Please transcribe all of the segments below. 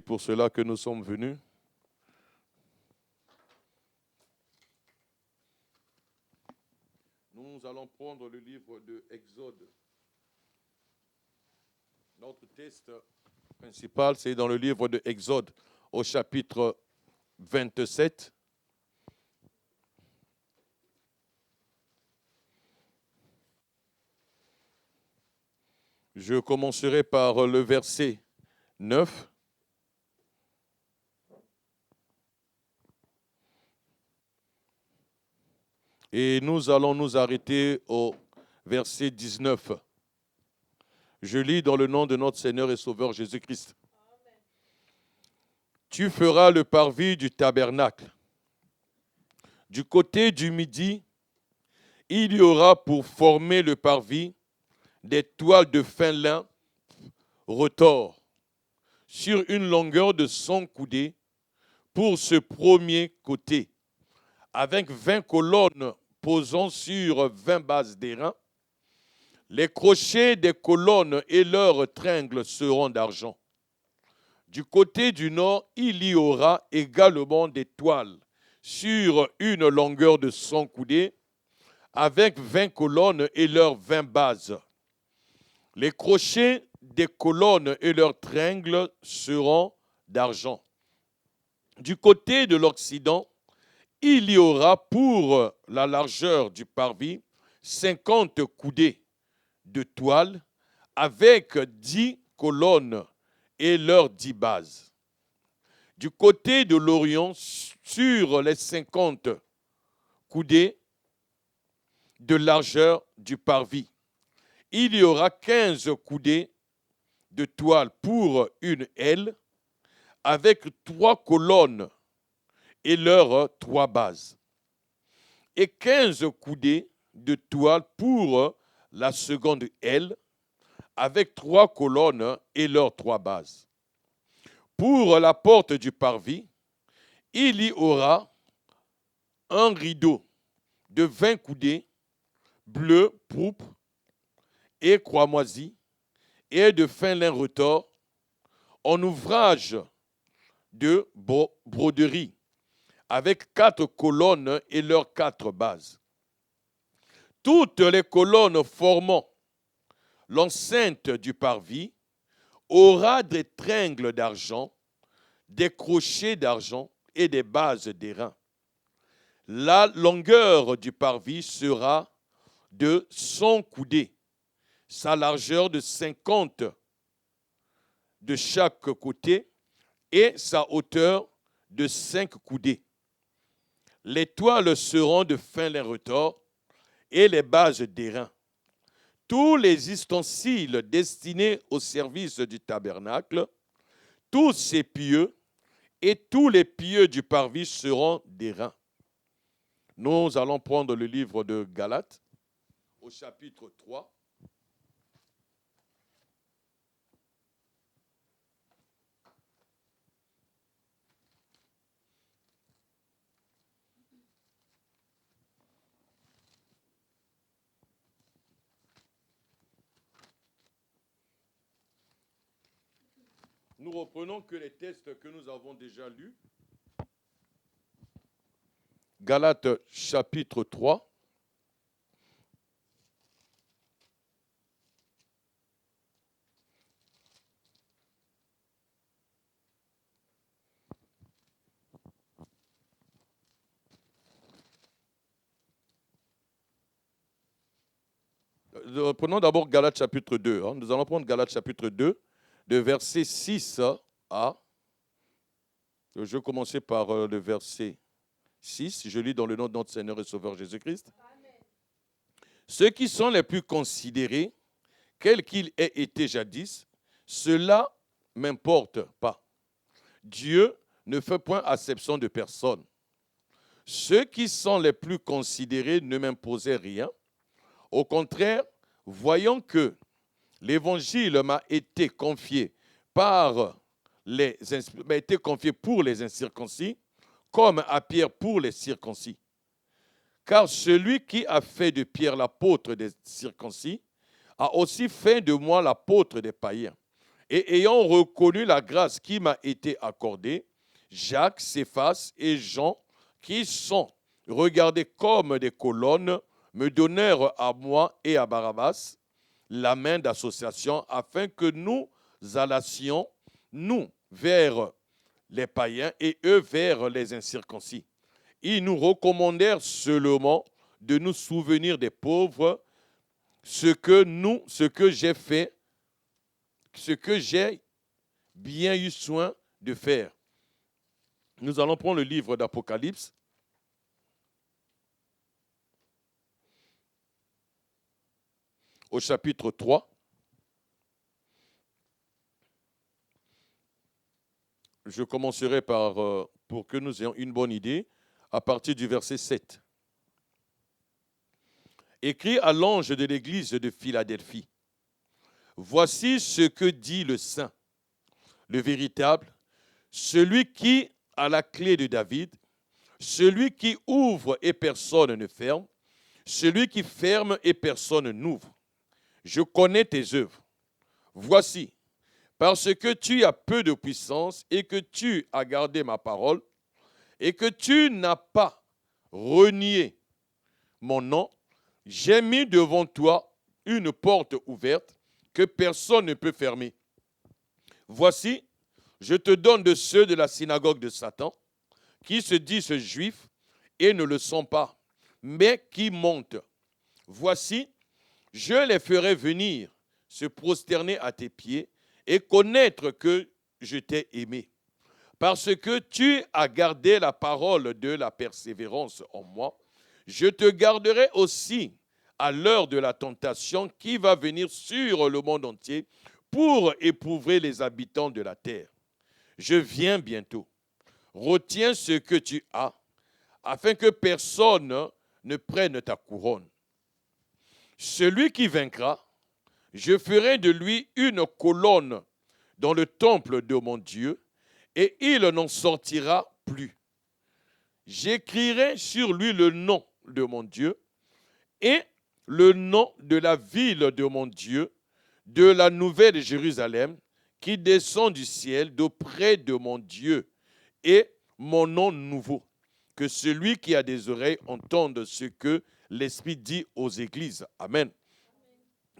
Pour cela que nous sommes venus. Nous allons prendre le livre de Exode. Notre texte principal, c'est dans le livre de Exode, au chapitre 27. Je commencerai par le verset 9. Et nous allons nous arrêter au verset 19. Je lis dans le nom de notre Seigneur et Sauveur Jésus-Christ. Amen. Tu feras le parvis du tabernacle. Du côté du midi, il y aura pour former le parvis des toiles de fin lin retors sur une longueur de 100 coudées pour ce premier côté, avec 20 colonnes posant sur 20 bases d'airain. Les crochets des colonnes et leurs tringles seront d'argent. Du côté du nord, il y aura également des toiles sur une longueur de 100 coudées, avec 20 colonnes et leurs 20 bases. Les crochets des colonnes et leurs tringles seront d'argent. Du côté de l'Occident, il y aura pour la largeur du parvis 50 coudées de toile avec 10 colonnes et leurs 10 bases. Du côté de l'Orient, sur les 50 coudées de largeur du parvis, il y aura 15 coudées de toile pour une aile avec 3 colonnes et leurs 3 bases, et 15 coudées de toile pour la seconde aile avec 3 colonnes et leurs 3 bases. Pour la porte du parvis, il y aura un rideau de 20 coudées bleu pourpre et cramoisi et de fin lin retors en ouvrage de broderie avec 4 colonnes et leurs 4 bases. Toutes les colonnes formant l'enceinte du parvis aura des tringles d'argent, des crochets d'argent et des bases d'airain. La longueur du parvis sera de 100 coudées, sa largeur de 50 de chaque côté et sa hauteur de 5 coudées. Les toiles seront de fin lin retors et les bases d'airain. Tous les ustensiles destinés au service du tabernacle, tous ses pieux et tous les pieux du parvis seront d'airain. Nous allons prendre le livre de Galates au chapitre 3. Nous reprenons que les textes que nous avons déjà lus. Galates chapitre 3. Prenons d'abord Galates chapitre 2. Nous allons prendre Galates chapitre 2, de verset 6 à... Je vais commencer par le verset 6. Je lis dans le nom de notre Seigneur et Sauveur Jésus-Christ. Amen. Ceux qui sont les plus considérés, quels qu'ils aient été jadis, cela m'importe pas. Dieu ne fait point acception de personne. Ceux qui sont les plus considérés ne m'imposaient rien. Au contraire, voyant que l'évangile m'a été confié pour les incirconcis, comme à Pierre pour les circoncis. Car celui qui a fait de Pierre l'apôtre des circoncis a aussi fait de moi l'apôtre des païens. Et ayant reconnu la grâce qui m'a été accordée, Jacques, Céphas et Jean, qui sont regardés comme des colonnes, me donnèrent à moi et à Barabbas la main d'association afin que nous allassions, nous, vers les païens et eux vers les incirconcis. Ils nous recommandèrent seulement de nous souvenir des pauvres, ce que j'ai fait, ce que j'ai bien eu soin de faire. Nous allons prendre le livre d'Apocalypse. Au chapitre 3. Je commencerai pour que nous ayons une bonne idée, à partir du verset 7. Écrit à l'ange de l'église de Philadelphie. Voici ce que dit le Saint, le véritable, celui qui a la clé de David, celui qui ouvre et personne ne ferme, celui qui ferme et personne n'ouvre. Je connais tes œuvres. Voici, parce que tu as peu de puissance et que tu as gardé ma parole et que tu n'as pas renié mon nom, j'ai mis devant toi une porte ouverte que personne ne peut fermer. Voici, je te donne de ceux de la synagogue de Satan qui se disent juifs et ne le sont pas, mais qui mentent. Voici, je les ferai venir se prosterner à tes pieds et connaître que je t'ai aimé. Parce que tu as gardé la parole de la persévérance en moi, je te garderai aussi à l'heure de la tentation qui va venir sur le monde entier pour éprouver les habitants de la terre. Je viens bientôt. Retiens ce que tu as, afin que personne ne prenne ta couronne. Celui qui vaincra, je ferai de lui une colonne dans le temple de mon Dieu, et il n'en sortira plus. J'écrirai sur lui le nom de mon Dieu et le nom de la ville de mon Dieu, de la nouvelle Jérusalem, qui descend du ciel d'auprès de mon Dieu, et mon nom nouveau. Que celui qui a des oreilles entende ce que l'Esprit dit aux églises. Amen.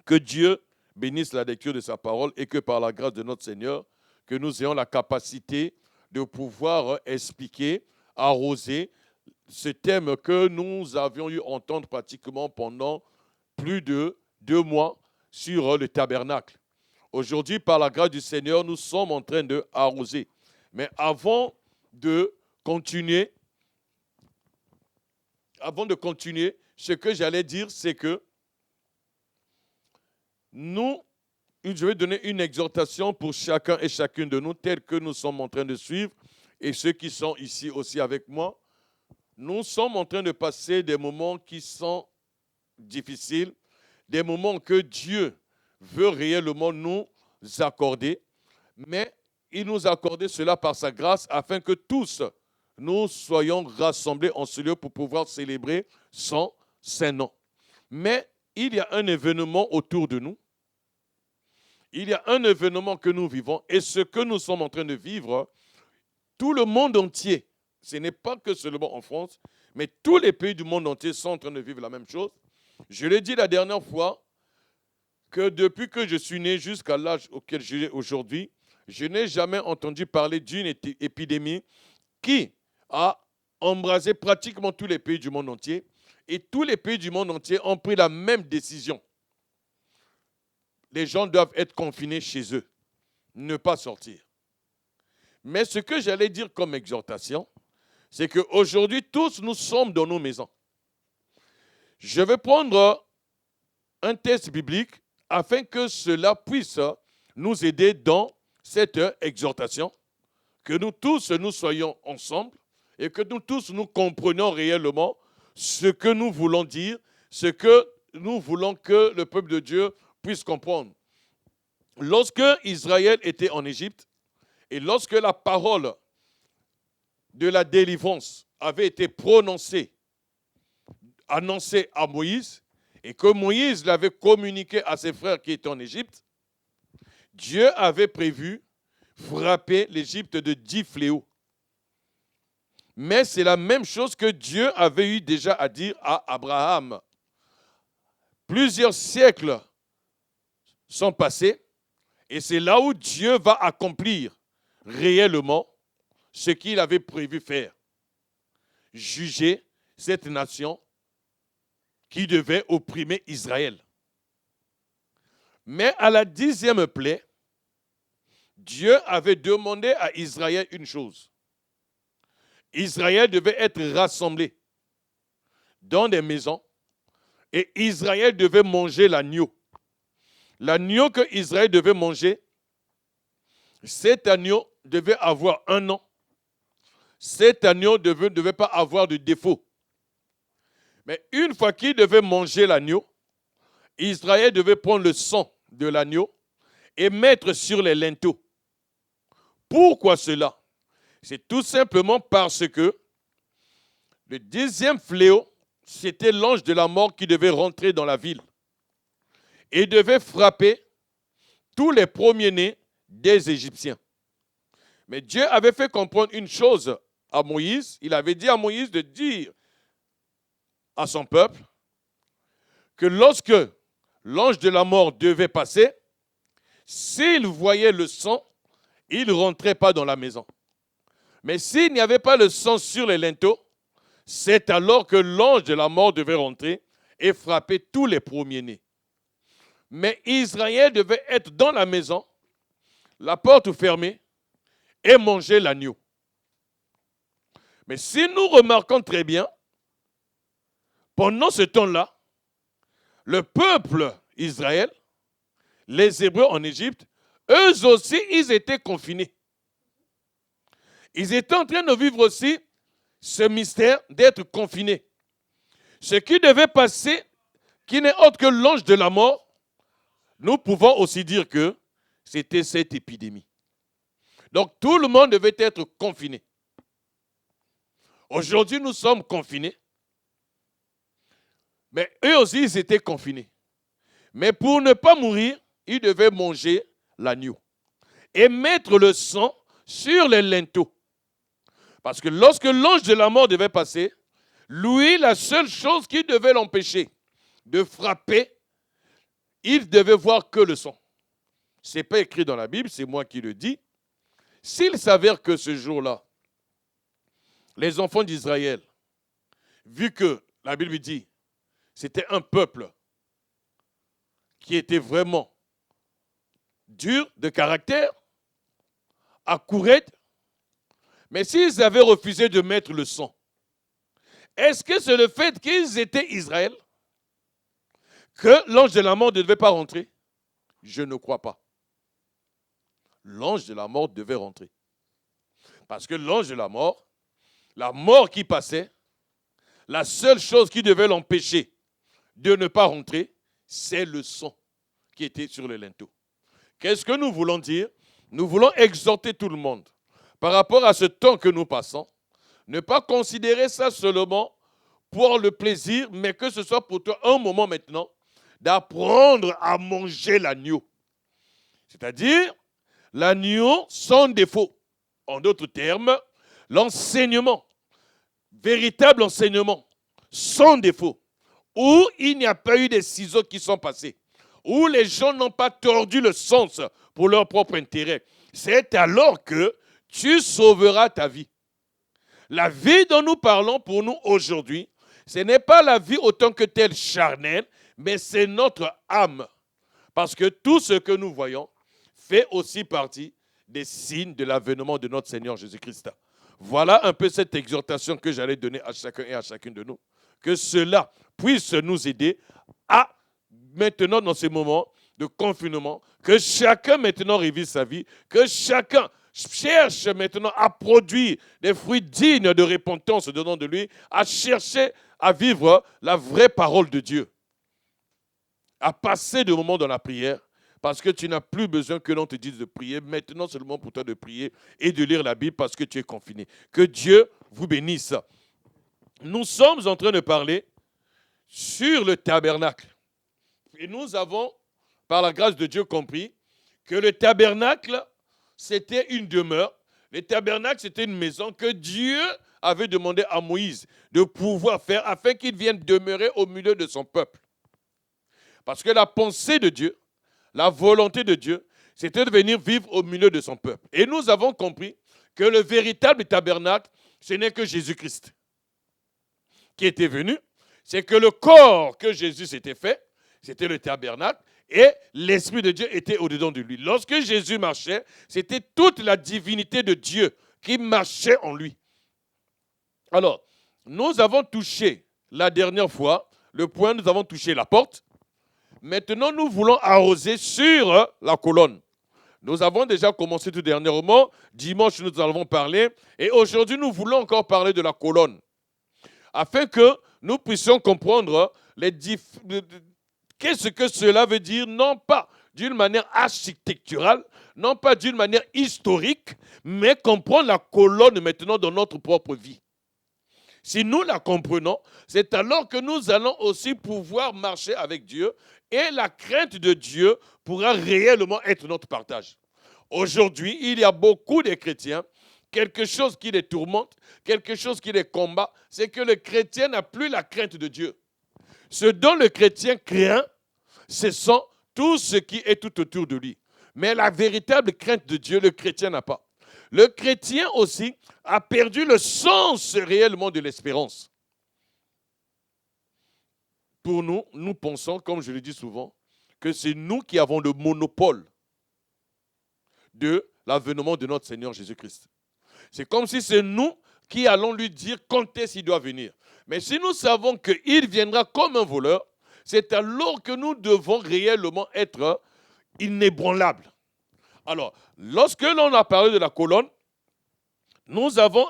Que Dieu bénisse la lecture de sa parole et que par la grâce de notre Seigneur, que nous ayons la capacité de pouvoir expliquer, arroser ce thème que nous avions eu à entendre pratiquement pendant plus de 2 mois sur le tabernacle. Aujourd'hui, par la grâce du Seigneur, nous sommes en train de arroser. Mais avant de continuer, ce que j'allais dire, c'est que je vais donner une exhortation pour chacun et chacune de nous, telle que nous sommes en train de suivre, et ceux qui sont ici aussi avec moi. Nous sommes en train de passer des moments qui sont difficiles, des moments que Dieu veut réellement nous accorder, mais il nous a accordé cela par sa grâce afin que tous nous soyons rassemblés en ce lieu pour pouvoir célébrer son saint nom. Mais il y a un événement autour de nous. Il y a un événement que nous vivons et ce que nous sommes en train de vivre, tout le monde entier, ce n'est pas que seulement en France, mais tous les pays du monde entier sont en train de vivre la même chose. Je l'ai dit la dernière fois que depuis que je suis né jusqu'à l'âge auquel je suis aujourd'hui, je n'ai jamais entendu parler d'une épidémie qui a embrasé pratiquement tous les pays du monde entier et tous les pays du monde entier ont pris la même décision. Les gens doivent être confinés chez eux, ne pas sortir. Mais ce que j'allais dire comme exhortation, c'est qu'aujourd'hui, tous nous sommes dans nos maisons. Je vais prendre un texte biblique afin que cela puisse nous aider dans cette exhortation, que nous tous nous soyons ensemble et que nous tous nous comprenions réellement ce que nous voulons dire, ce que nous voulons que le peuple de Dieu puisse comprendre. Lorsque Israël était en Égypte et lorsque la parole de la délivrance avait été prononcée, annoncée à Moïse, et que Moïse l'avait communiqué à ses frères qui étaient en Égypte, Dieu avait prévu frapper l'Égypte de 10 fléaux. Mais c'est la même chose que Dieu avait eu déjà à dire à Abraham. Plusieurs siècles sont passés et c'est là où Dieu va accomplir réellement ce qu'il avait prévu faire. Juger cette nation qui devait opprimer Israël. Mais à la 10e plaie, Dieu avait demandé à Israël une chose. Israël devait être rassemblé dans des maisons et Israël devait manger l'agneau. L'agneau que Israël devait manger, cet agneau devait avoir 1 an. Cet agneau ne devait pas avoir de défaut. Mais une fois qu'il devait manger l'agneau, Israël devait prendre le sang de l'agneau et mettre sur les linteaux. Pourquoi cela? C'est tout simplement parce que le 10e fléau, c'était l'ange de la mort qui devait rentrer dans la ville et devait frapper tous les premiers-nés des Égyptiens. Mais Dieu avait fait comprendre une chose à Moïse. Il avait dit à Moïse de dire à son peuple que lorsque l'ange de la mort devait passer, s'il voyait le sang, il ne rentrait pas dans la maison. Mais s'il n'y avait pas le sang sur les linteaux, c'est alors que l'ange de la mort devait rentrer et frapper tous les premiers-nés. Mais Israël devait être dans la maison, la porte fermée, et manger l'agneau. Mais si nous remarquons très bien, pendant ce temps-là, le peuple Israël, les Hébreux en Égypte, eux aussi, ils étaient confinés. Ils étaient en train de vivre aussi ce mystère d'être confinés. Ce qui devait passer, qui n'est autre que l'ange de la mort, nous pouvons aussi dire que c'était cette épidémie. Donc tout le monde devait être confiné. Aujourd'hui, nous sommes confinés. Mais eux aussi, ils étaient confinés. Mais pour ne pas mourir, ils devaient manger l'agneau et mettre le sang sur les linteaux. Parce que lorsque l'ange de la mort devait passer, lui, la seule chose qui devait l'empêcher de frapper, il devait voir que le sang. Ce n'est pas écrit dans la Bible, c'est moi qui le dis. S'il s'avère que ce jour-là, les enfants d'Israël, vu que la Bible dit, c'était un peuple qui était vraiment dur de caractère, accourait, mais s'ils avaient refusé de mettre le sang, est-ce que c'est le fait qu'ils étaient Israël que l'ange de la mort ne devait pas rentrer? Je ne crois pas. L'ange de la mort devait rentrer. Parce que l'ange de la mort qui passait, la seule chose qui devait l'empêcher de ne pas rentrer, c'est le sang qui était sur le linteau. Qu'est-ce que nous voulons dire? Nous voulons exhorter tout le monde par rapport à ce temps que nous passons, ne pas considérer ça seulement pour le plaisir, mais que ce soit pour toi un moment maintenant d'apprendre à manger l'agneau. C'est-à-dire l'agneau sans défaut. En d'autres termes, l'enseignement, véritable enseignement, sans défaut, où il n'y a pas eu des ciseaux qui sont passés, où les gens n'ont pas tordu le sens pour leur propre intérêt. C'est alors que tu sauveras ta vie. La vie dont nous parlons pour nous aujourd'hui, ce n'est pas la vie autant que telle charnelle, mais c'est notre âme. Parce que tout ce que nous voyons fait aussi partie des signes de l'avènement de notre Seigneur Jésus-Christ. Voilà un peu cette exhortation que j'allais donner à chacun et à chacune de nous. Que cela puisse nous aider à, maintenant dans ces moments de confinement, que chacun maintenant révise sa vie, que chacun cherche maintenant à produire des fruits dignes de repentance dedans de lui, à chercher à vivre la vraie parole de Dieu, à passer des moments dans la prière, parce que tu n'as plus besoin que l'on te dise de prier, maintenant seulement pour toi de prier et de lire la Bible parce que tu es confiné. Que Dieu vous bénisse. Nous sommes en train de parler sur le tabernacle. Et nous avons, par la grâce de Dieu, compris que le tabernacle, c'était une demeure. Le tabernacle, c'était une maison que Dieu avait demandé à Moïse de pouvoir faire afin qu'il vienne demeurer au milieu de son peuple. Parce que la pensée de Dieu, la volonté de Dieu, c'était de venir vivre au milieu de son peuple. Et nous avons compris que le véritable tabernacle, ce n'est que Jésus-Christ qui était venu. C'est que le corps que Jésus s'était fait, c'était le tabernacle, et l'Esprit de Dieu était au-dedans de lui. Lorsque Jésus marchait, c'était toute la divinité de Dieu qui marchait en lui. Alors, nous avons touché la dernière fois le point, nous avons touché la porte. Maintenant, nous voulons arroser sur la colonne. Nous avons déjà commencé tout dernièrement. Dimanche, nous en avons parlé. Et aujourd'hui, nous voulons encore parler de la colonne. Afin que nous puissions comprendre qu'est-ce que cela veut dire, non pas d'une manière architecturale, non pas d'une manière historique, mais comprendre la colonne maintenant dans notre propre vie. Si nous la comprenons, c'est alors que nous allons aussi pouvoir marcher avec Dieu et la crainte de Dieu pourra réellement être notre partage. Aujourd'hui, il y a beaucoup de chrétiens, quelque chose qui les tourmente, quelque chose qui les combat, c'est que le chrétien n'a plus la crainte de Dieu. Ce dont le chrétien craint, ce sont tout ce qui est tout autour de lui. Mais la véritable crainte de Dieu, le chrétien n'a pas. Le chrétien aussi a perdu le sens réellement de l'espérance. Pour nous, nous pensons, comme je le dis souvent, que c'est nous qui avons le monopole de l'avènement de notre Seigneur Jésus-Christ. C'est comme si c'est nous qui allons lui dire quand est-ce qu'il doit venir. Mais si nous savons qu'il viendra comme un voleur, c'est alors que nous devons réellement être inébranlables. Alors, lorsque l'on a parlé de la colonne, nous avons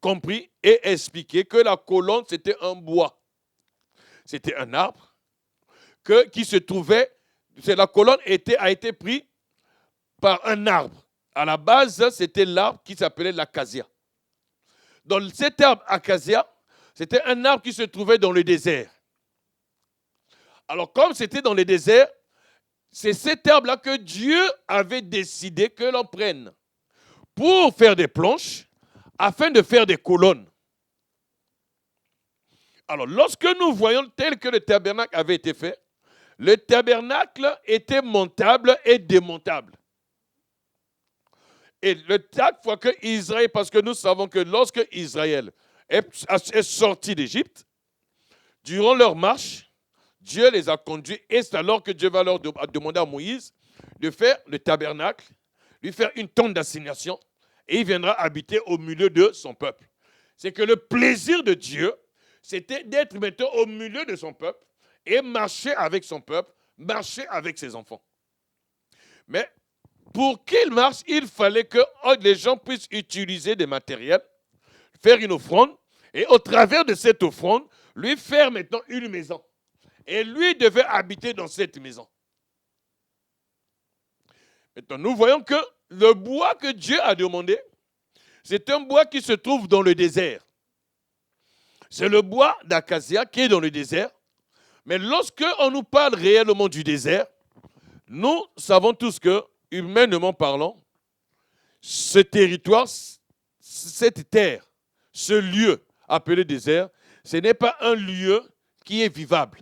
compris et expliqué que la colonne, c'était un bois. C'était un arbre qui se trouvait, la colonne a été prise par un arbre. À la base, c'était l'arbre qui s'appelait l'acacia. Dans cet arbre acacia, c'était un arbre qui se trouvait dans le désert. Alors, comme c'était dans le désert, c'est cet arbre-là que Dieu avait décidé que l'on prenne pour faire des planches, afin de faire des colonnes. Alors, lorsque nous voyons tel que le tabernacle avait été fait, le tabernacle était montable et démontable. Et chaque fois que Israël, parce que nous savons que lorsque Israël est sorti d'Égypte, durant leur marche, Dieu les a conduits et c'est alors que Dieu va leur demander à Moïse de faire le tabernacle, lui faire une tente d'assignation et il viendra habiter au milieu de son peuple. C'est que le plaisir de Dieu, c'était d'être maintenant au milieu de son peuple et marcher avec son peuple, marcher avec ses enfants. Mais pour qu'il marche, il fallait que les gens puissent utiliser des matériels, faire une offrande et au travers de cette offrande, lui faire maintenant une maison. Et lui devait habiter dans cette maison. Maintenant, nous voyons que le bois que Dieu a demandé, c'est un bois qui se trouve dans le désert. C'est le bois d'acacia qui est dans le désert. Mais lorsque on nous parle réellement du désert, nous savons tous que, humainement parlant, ce territoire, cette terre, ce lieu appelé désert, ce n'est pas un lieu qui est vivable.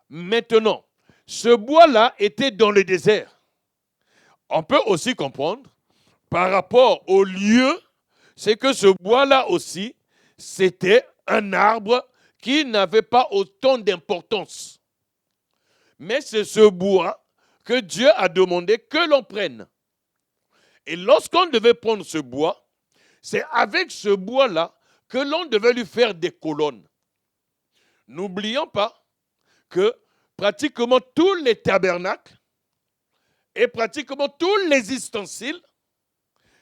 Maintenant, ce bois-là était dans le désert. On peut aussi comprendre, par rapport au lieu, c'est que ce bois-là aussi, c'était un arbre qui n'avait pas autant d'importance. Mais c'est ce bois que Dieu a demandé que l'on prenne. Et lorsqu'on devait prendre ce bois, c'est avec ce bois-là que l'on devait lui faire des colonnes. N'oublions pas que pratiquement tous les tabernacles et pratiquement tous les ustensiles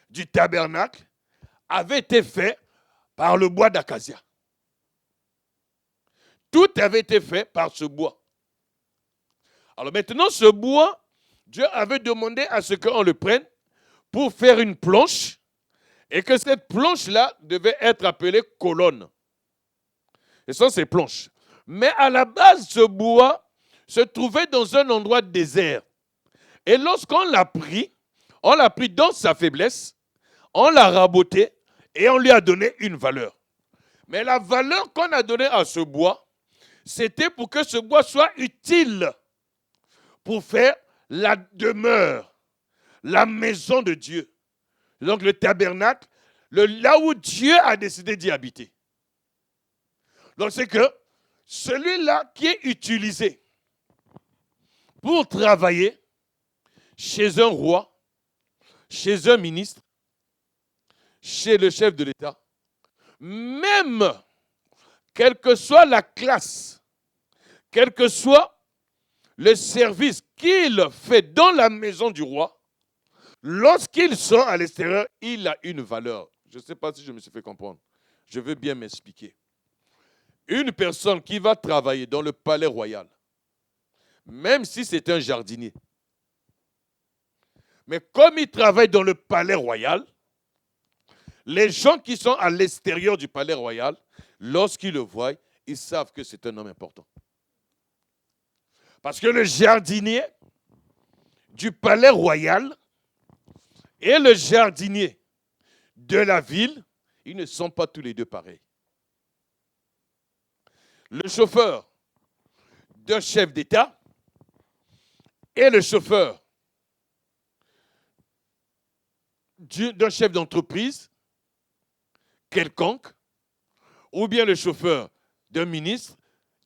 du tabernacle avaient été faits par le bois d'acacia. Tout avait été fait par ce bois. Alors maintenant, ce bois, Dieu avait demandé à ce qu'on le prenne pour faire une planche et que cette planche-là devait être appelée colonne. Ce sont ces planches. Mais à la base, ce bois se trouvait dans un endroit désert. Et lorsqu'on l'a pris dans sa faiblesse, on l'a raboté et on lui a donné une valeur. Mais la valeur qu'on a donnée à ce bois, c'était pour que ce bois soit utile pour faire la demeure, la maison de Dieu. Donc le tabernacle, là où Dieu a décidé d'y habiter. Donc c'est que celui-là qui est utilisé pour travailler chez un roi, chez un ministre, chez le chef de l'État, même quelle que soit la classe, quel que soit le service qu'il fait dans la maison du roi, lorsqu'il sort à l'extérieur, il a une valeur. Je ne sais pas si je me suis fait comprendre. Je veux bien m'expliquer. Une personne qui va travailler dans le palais royal, même si c'est un jardinier, mais comme il travaille dans le palais royal, les gens qui sont à l'extérieur du palais royal, lorsqu'ils le voient, ils savent que c'est un homme important. Parce que le jardinier du palais royal et le jardinier de la ville, ils ne sont pas tous les deux pareils. Le chauffeur d'un chef d'État et le chauffeur d'un chef d'entreprise quelconque, ou bien le chauffeur d'un ministre,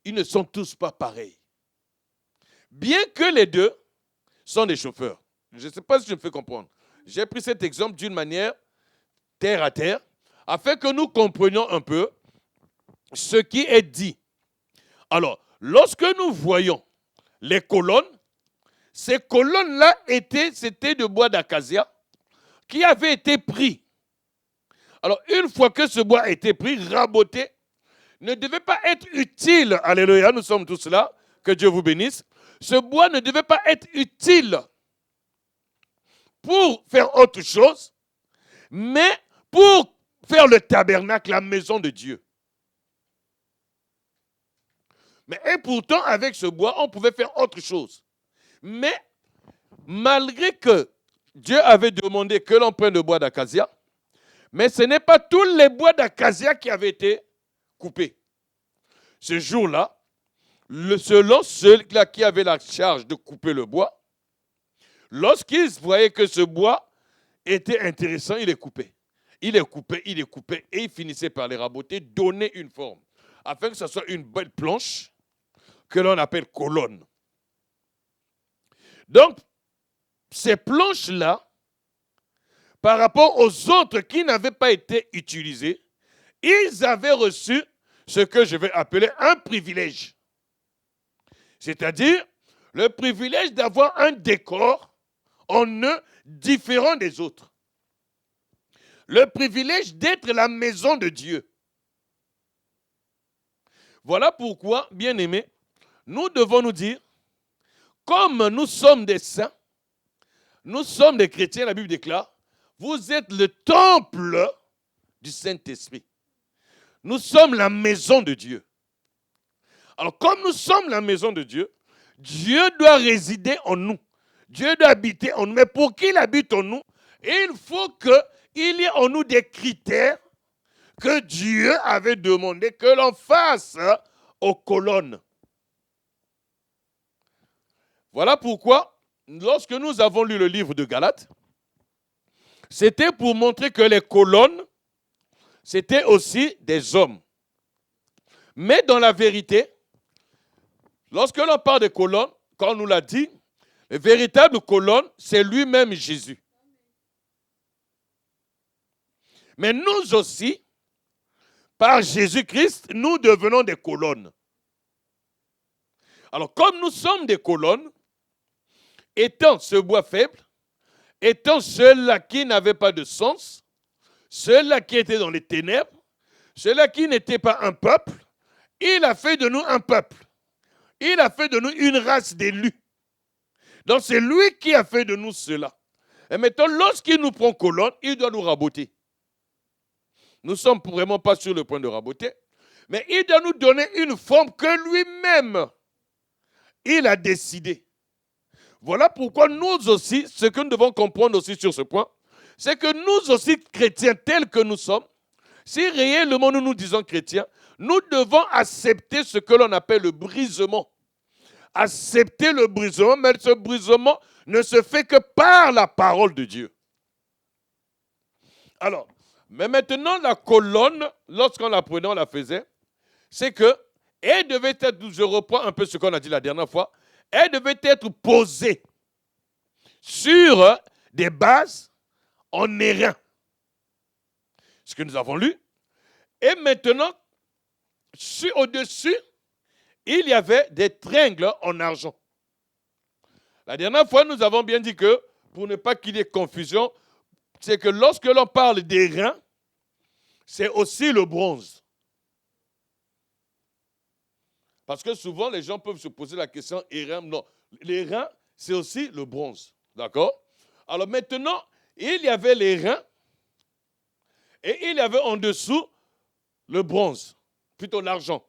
ils ne sont tous pas pareils. Bien que les deux sont des chauffeurs. Je ne sais pas si je me fais comprendre. J'ai pris cet exemple d'une manière terre à terre, afin que nous comprenions un peu ce qui est dit. Alors, lorsque nous voyons les colonnes, ces colonnes-là c'était de bois d'acacia qui avait été pris. Alors, une fois que ce bois a été pris, raboté, ne devait pas être utile. Alléluia, nous sommes tous là. Que Dieu vous bénisse. Ce bois ne devait pas être utile pour faire autre chose, mais pour faire le tabernacle, la maison de Dieu. Mais et pourtant, avec ce bois, on pouvait faire autre chose. Mais malgré que Dieu avait demandé que l'on prenne le bois d'acacia, mais ce n'est pas tous les bois d'acacia qui avaient été coupés. Ce jour-là, selon ceux-là qui avaient la charge de couper le bois, lorsqu'ils voyaient que ce bois était intéressant, ils les coupaient. Il les coupait, et il finissait par les raboter, donner une forme, afin que ce soit une belle planche que l'on appelle colonne. Donc, ces planches-là, par rapport aux autres qui n'avaient pas été utilisées, ils avaient reçu ce que je vais appeler un privilège. C'est-à-dire le privilège d'avoir un décor en eux différent des autres. Le privilège d'être la maison de Dieu. Voilà pourquoi, bien-aimés, nous devons nous dire, comme nous sommes des saints, nous sommes des chrétiens, la Bible déclare, vous êtes le temple du Saint-Esprit. Nous sommes la maison de Dieu. Alors, comme nous sommes la maison de Dieu, Dieu doit résider en nous. Dieu doit habiter en nous. Mais pour qu'il habite en nous, il faut qu'il y ait en nous des critères que Dieu avait demandé que l'on fasse aux colonnes. Voilà pourquoi, lorsque nous avons lu le livre de Galates, c'était pour montrer que les colonnes, c'était aussi des hommes. Mais dans la vérité, lorsque l'on parle des colonnes, comme on nous l'a dit, les véritables colonnes, c'est lui-même Jésus. Mais nous aussi, par Jésus-Christ, nous devenons des colonnes. Alors, comme nous sommes des colonnes, étant ce bois faible, étant ceux-là qui n'avaient pas de sens, ceux-là qui étaient dans les ténèbres, ceux-là qui n'étaient pas un peuple, il a fait de nous un peuple. Il a fait de nous une race d'élus. Donc c'est lui qui a fait de nous cela. Et maintenant, lorsqu'il nous prend colonne, il doit nous raboter. Nous ne sommes vraiment pas sur le point de raboter, mais il doit nous donner une forme que lui-même, il a décidé. Voilà pourquoi nous aussi, ce que nous devons comprendre aussi sur ce point, c'est que nous aussi, chrétiens tels que nous sommes, si réellement nous nous disons chrétiens, nous devons accepter ce que l'on appelle le brisement. Accepter le brisement, mais ce brisement ne se fait que par la parole de Dieu. Alors, mais maintenant, la colonne, lorsqu'on la prenait, on la faisait, c'est que, elle devait être, je reprends un peu ce qu'on a dit la dernière fois, elle devait être posée sur des bases en airain. Ce que nous avons lu. Et maintenant, au-dessus, il y avait des tringles en argent. La dernière fois, nous avons bien dit que, pour ne pas qu'il y ait confusion, c'est que lorsque l'on parle des reins, c'est aussi le bronze. Parce que souvent, les gens peuvent se poser la question, airain, non. Les reins, c'est aussi le bronze. D'accord? Alors maintenant, il y avait les reins et il y avait en dessous le bronze, plutôt l'argent.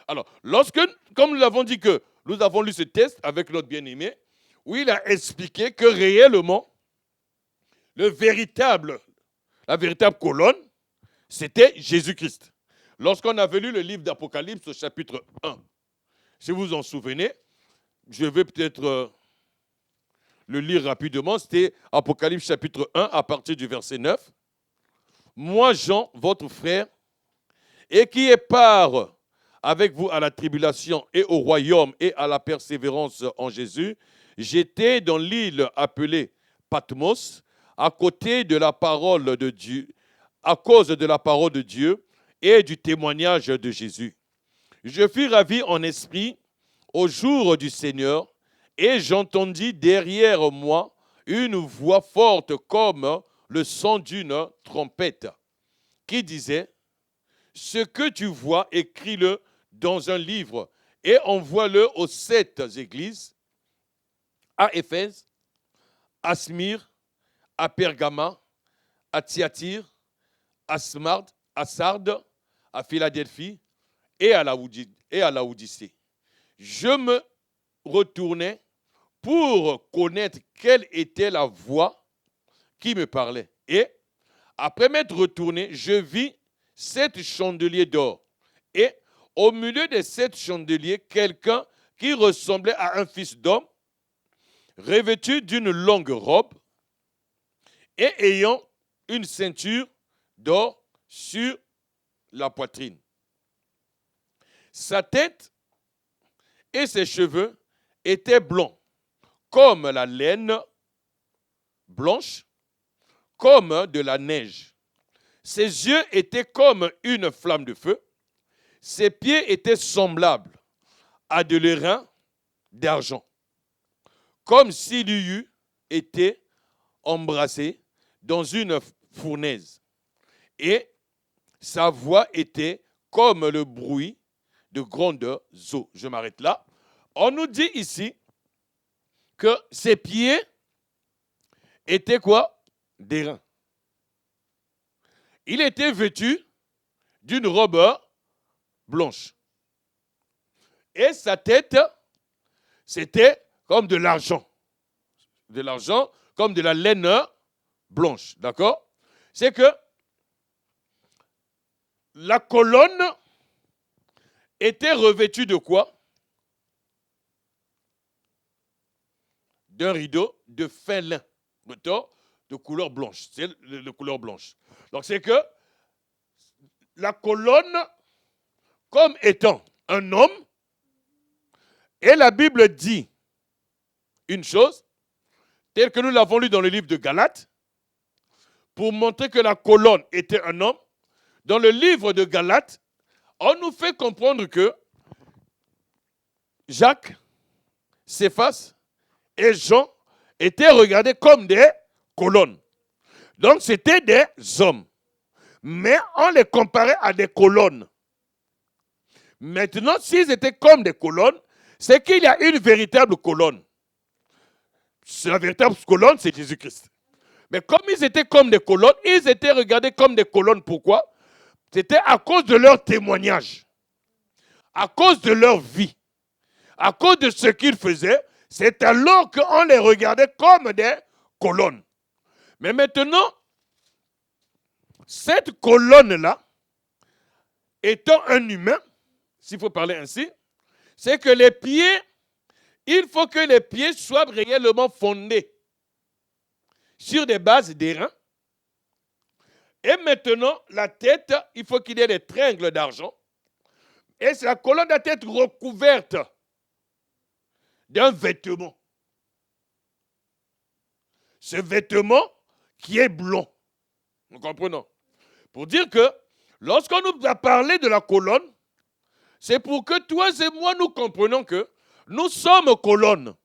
Alors, comme nous l'avons dit que nous avons lu ce test avec notre bien-aimé, où il a expliqué que réellement, la véritable colonne, c'était Jésus-Christ. Lorsqu'on avait lu le livre d'Apocalypse au chapitre 1, si vous vous en souvenez, je vais peut-être le lire rapidement, c'était Apocalypse chapitre 1 à partir du verset 9. Moi, Jean, votre frère, et qui est part avec vous à la tribulation et au royaume et à la persévérance en Jésus, j'étais dans l'île appelée Patmos, à côté de la parole de Dieu, à cause de la parole de Dieu et du témoignage de Jésus. Je fus ravi en esprit au jour du Seigneur, et j'entendis derrière moi une voix forte comme le son d'une trompette, qui disait, ce que tu vois, écris-le dans un livre et envoie-le aux 7 églises, à Éphèse, à Smyrne, à Pergama, à Thyatire, à Smyrne, à Sardes, à Philadelphie et à Laodicée. Je me retournai pour connaître quelle était la voix qui me parlait. Et après m'être retourné, je vis 7 chandeliers d'or. Et au milieu des 7 chandeliers, quelqu'un qui ressemblait à un fils d'homme, revêtu d'une longue robe et ayant une ceinture d'or sur la poitrine. Sa tête et ses cheveux étaient blancs, comme la laine blanche, comme de la neige. Ses yeux étaient comme une flamme de feu. Ses pieds étaient semblables à de l'airain d'argent, comme s'il y eût été embrassé dans une fournaise. Et sa voix était comme le bruit de grandes eaux. Je m'arrête là. On nous dit ici que ses pieds étaient quoi? D'airain. Il était vêtu d'une robe blanche. Et sa tête, c'était comme de l'argent. De l'argent, comme de la laine blanche. D'accord? C'est que la colonne était revêtue de quoi? D'un rideau de fin lin, de couleur blanche. C'est de couleur blanche. Donc c'est que la colonne, comme étant un homme, et la Bible dit une chose, telle que nous l'avons lu dans le livre de Galates, pour montrer que la colonne était un homme. Dans le livre de Galates, on nous fait comprendre que Jacques, Céphas et Jean étaient regardés comme des colonnes. Donc c'était des hommes. Mais on les comparait à des colonnes. Maintenant, s'ils étaient comme des colonnes, c'est qu'il y a une véritable colonne. La véritable colonne, c'est Jésus-Christ. Mais comme ils étaient comme des colonnes, ils étaient regardés comme des colonnes. Pourquoi? C'était à cause de leur témoignage, à cause de leur vie, à cause de ce qu'ils faisaient, c'est alors qu'on les regardait comme des colonnes. Mais maintenant, cette colonne-là, étant un humain, s'il faut parler ainsi, c'est que les pieds, il faut que les pieds soient réellement fondés sur des bases d'airain. Et maintenant, la tête, il faut qu'il y ait des tringles d'argent. Et la colonne doit être recouverte d'un vêtement. Ce vêtement qui est blond. Nous comprenons. Pour dire que lorsqu'on nous a parlé de la colonne, c'est pour que toi et moi nous comprenions que nous sommes colonnes.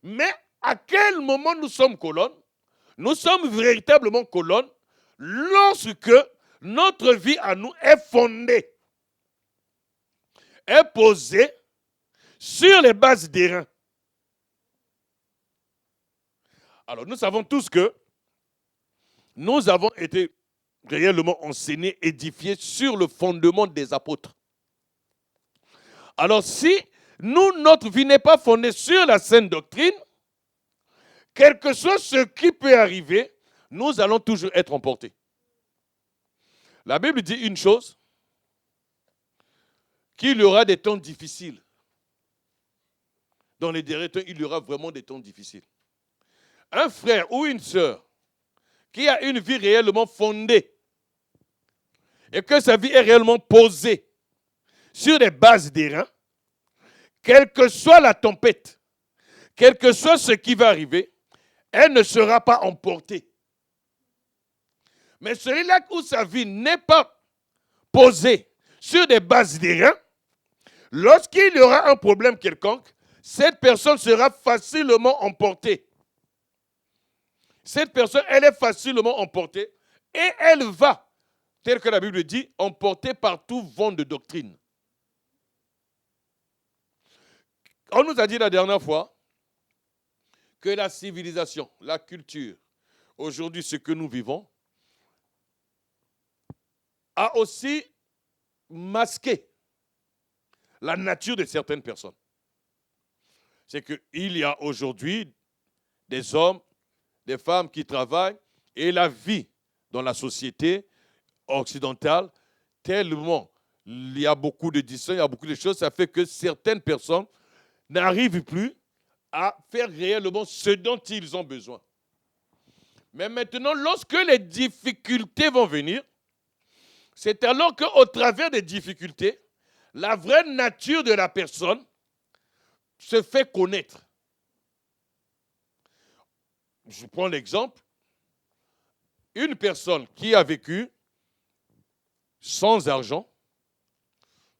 Mais à quel moment nous sommes colonnes? Nous sommes véritablement colonnes lorsque notre vie à nous est fondée, est posée sur les bases d'airain. Alors nous savons tous que nous avons été réellement enseignés, édifiés sur le fondement des apôtres. Alors si notre vie n'est pas fondée sur la saine doctrine, quel que soit ce qui peut arriver, nous allons toujours être emportés. La Bible dit une chose, qu'il y aura des temps difficiles. Dans les derniers temps, il y aura vraiment des temps difficiles. Un frère ou une sœur qui a une vie réellement fondée et que sa vie est réellement posée sur des bases d'airain, quelle que soit la tempête, quel que soit ce qui va arriver, elle ne sera pas emportée. Mais celui-là où sa vie n'est pas posée sur des bases d'airain, lorsqu'il y aura un problème quelconque, cette personne sera facilement emportée. Cette personne, elle est facilement emportée et elle va, tel que la Bible dit, emportée par tout vent de doctrine. On nous a dit la dernière fois que la civilisation, la culture, aujourd'hui ce que nous vivons, a aussi masqué la nature de certaines personnes. C'est qu'il y a aujourd'hui des hommes, des femmes qui travaillent et la vie dans la société occidentale, tellement il y a beaucoup de distances, il y a beaucoup de choses, ça fait que certaines personnes n'arrivent plus à faire réellement ce dont ils ont besoin. Mais maintenant, lorsque les difficultés vont venir, c'est alors qu'au travers des difficultés, la vraie nature de la personne se fait connaître. Je prends l'exemple, une personne qui a vécu sans argent,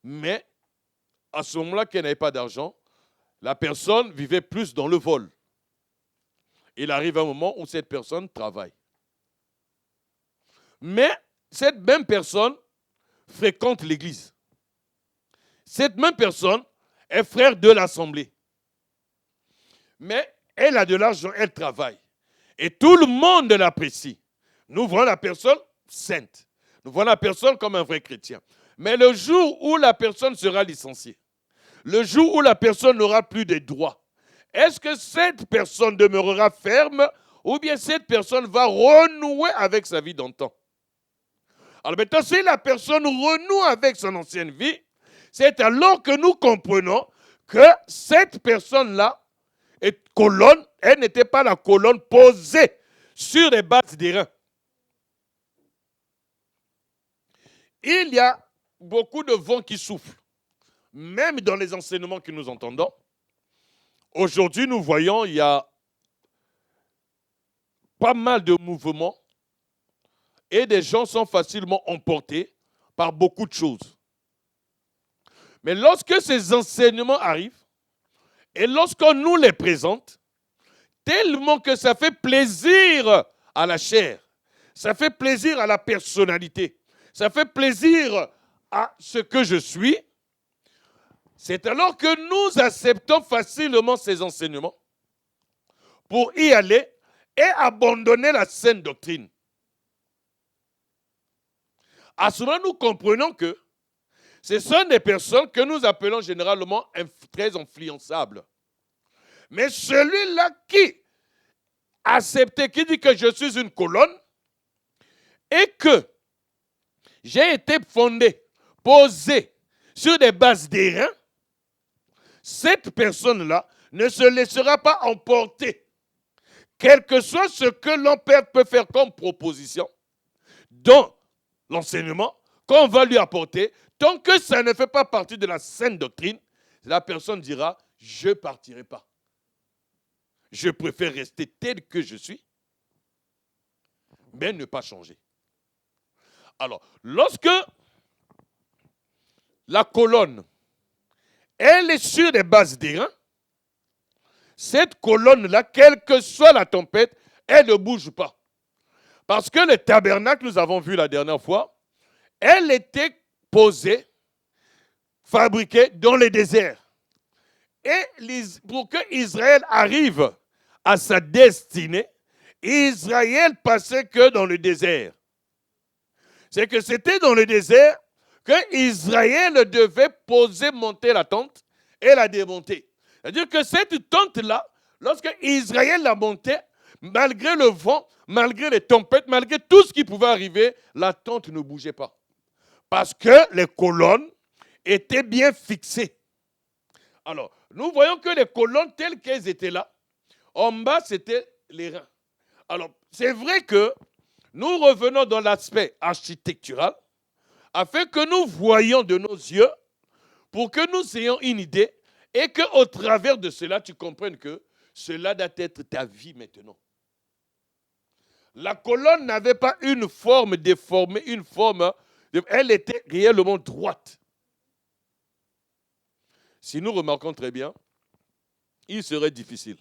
mais à ce moment-là qu'elle n'avait pas d'argent, la personne vivait plus dans le vol. Il arrive un moment où cette personne travaille. Mais cette même personne fréquente l'église. Cette même personne est frère de l'assemblée. Mais elle a de l'argent, elle travaille. Et tout le monde l'apprécie. Nous voyons la personne sainte. Nous voyons la personne comme un vrai chrétien. Mais le jour où la personne sera licenciée, le jour où la personne n'aura plus de droits, est-ce que cette personne demeurera ferme ou bien cette personne va renouer avec sa vie d'antan? Alors maintenant, si la personne renoue avec son ancienne vie, c'est alors que nous comprenons que cette personne-là est colonne, elle n'était pas la colonne posée sur les bases d'airain. Il y a beaucoup de vents qui soufflent, même dans les enseignements que nous entendons. Aujourd'hui, nous voyons, il y a pas mal de mouvements et des gens sont facilement emportés par beaucoup de choses. Mais lorsque ces enseignements arrivent et lorsqu'on nous les présente, tellement que ça fait plaisir à la chair, ça fait plaisir à la personnalité, ça fait plaisir à ce que je suis, c'est alors que nous acceptons facilement ces enseignements pour y aller et abandonner la saine doctrine. À ce moment, nous comprenons que ce sont des personnes que nous appelons généralement très influençables. Mais celui-là qui accepte, qui dit que je suis une colonne et que j'ai été fondé, posé sur des bases d'airain, cette personne-là ne se laissera pas emporter, quel que soit ce que l'on peut faire comme proposition dans l'enseignement qu'on va lui apporter, tant que ça ne fait pas partie de la saine doctrine, la personne dira, je ne partirai pas. Je préfère rester tel que je suis, mais ne pas changer. Alors, lorsque la colonne, elle est sur des bases d'airain, cette colonne-là, quelle que soit la tempête, elle ne bouge pas. Parce que le tabernacle, nous avons vu la dernière fois, elle était posée, fabriquée dans le désert. Et pour que Israël arrive à sa destinée, Israël passait que dans le désert. C'est que c'était dans le désert que Israël devait poser, monter la tente et la démonter. C'est-à-dire que cette tente-là, lorsque Israël la montait, malgré le vent, malgré les tempêtes, malgré tout ce qui pouvait arriver, la tente ne bougeait pas. Parce que les colonnes étaient bien fixées. Alors, nous voyons que les colonnes telles qu'elles étaient là, en bas, c'était les reins. Alors, c'est vrai que nous revenons dans l'aspect architectural, afin que nous voyions de nos yeux, pour que nous ayons une idée, et qu'au travers de cela, tu comprennes que cela doit être ta vie maintenant. La colonne n'avait pas une forme déformée, elle était réellement droite. Si nous remarquons très bien, il serait difficile,